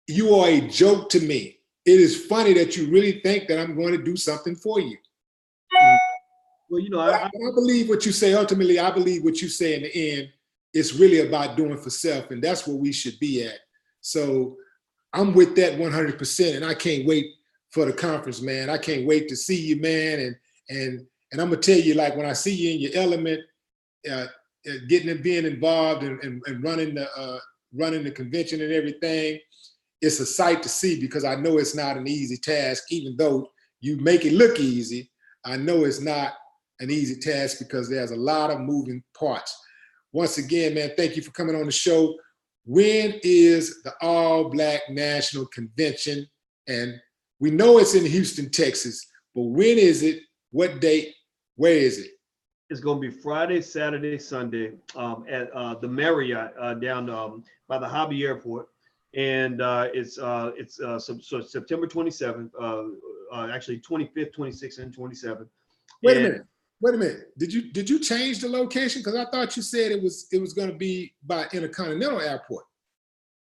You are a joke to me. It is funny that you really think that I'm going to do something for you.
Well, you know,
I believe what you say. Ultimately, I believe what you say in the end, it's really about doing for self, and that's where we should be at. So I'm with that 100%, and I can't wait for the conference, man. I can't wait to see you, man. And I'm gonna tell you, like, when I see you in your element, being involved and running the convention and everything, it's a sight to see, because I know it's not an easy task. Even though you make it look easy, I know it's not an easy task, because there's a lot of moving parts. Once again, man, thank you for coming on the show. When is the All Black National Convention? And we know it's in Houston, Texas, but when is it? What date? Where is it?
It's going to be Friday, Saturday, Sunday at the Marriott down by the Hobby Airport. And it's September 27th, actually 25th, 26th, and 27th.
Wait a minute. Did you change the location? Because I thought you said it was going to be by Intercontinental Airport.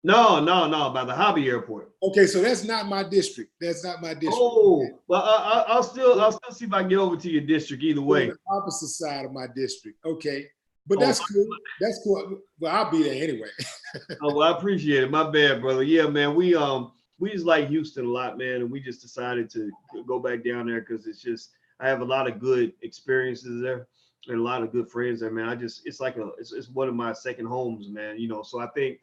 No, by the Hobby Airport.
Okay, so that's not my district. That's not my district.
Oh, well, I'll still see if I can get over to your district either way.
On the opposite side of my district. Okay, but that's cool. That's cool. Well, I'll be there anyway.
Oh, well, I appreciate it. My bad, brother. Yeah, man, we just like Houston a lot, man, and we just decided to go back down there because it's just, I have a lot of good experiences there and a lot of good friends there, man. It's one of my second homes, man. You know, so I think.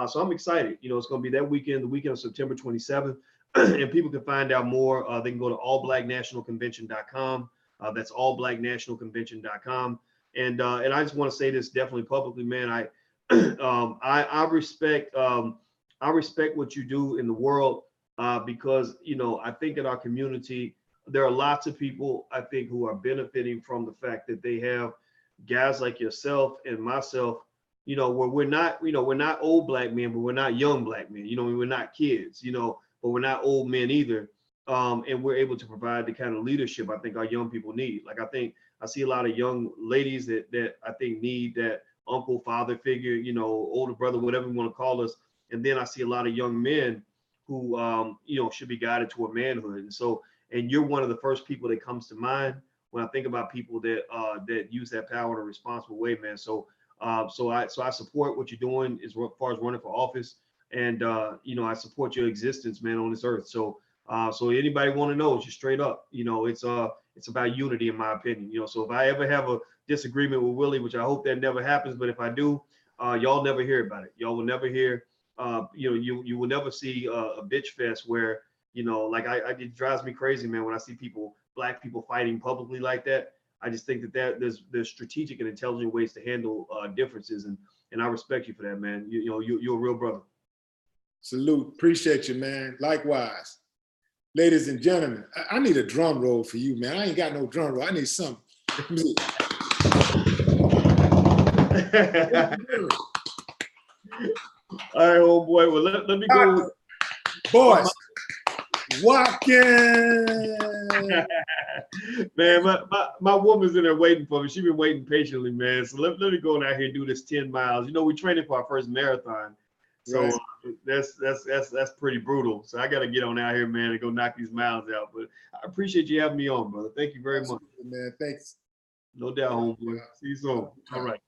So I'm excited. You know, it's going to be that weekend, the weekend of September 27th, and people can find out more. They can go to allblacknationalconvention.com. That's allblacknationalconvention.com. And I just want to say this definitely publicly, man. I respect what you do in the world because, you know, I think in our community there are lots of people I think who are benefiting from the fact that they have guys like yourself and myself. You know, where we're not old black men, but we're not young black men. You know, we're not kids, you know, but we're not old men either. And we're able to provide the kind of leadership I think our young people need. Like, I think I see a lot of young ladies that I think need that uncle, father figure, you know, older brother, whatever you want to call us. And then I see a lot of young men who, you know, should be guided toward manhood. And so, and you're one of the first people that comes to mind when I think about people that use that power in a responsible way, man. So I support what you're doing as far as running for office, and you know, I support your existence, man, on this earth. So anybody want to know, just straight up, you know, it's about unity, in my opinion. You know, so if I ever have a disagreement with Willie, which I hope that never happens, but if I do, y'all never hear about it. Y'all will never hear. You know, you will never see a bitch fest where, you know, like it drives me crazy, man, when I see black people fighting publicly like that. I just think that there's strategic and intelligent ways to handle differences, and I respect you for that, man. You know, you're a real brother.
Salute, appreciate you, man. Likewise, ladies and gentlemen. I need a drum roll for you, man. I ain't got no drum roll. I need something.
All right, homeboy. Well, let me go.
Boyce. Watkins.
Man, my woman's in there waiting for me. She's been waiting patiently, man. So let me go out here and do this 10 miles. You know, we're training for our first marathon. So right. That's pretty brutal. So I got to get on out here, man, and go knock these miles out. But I appreciate you having me on, brother. Thank you very much.
Man, thanks.
No doubt, homeboy. See you soon. All right.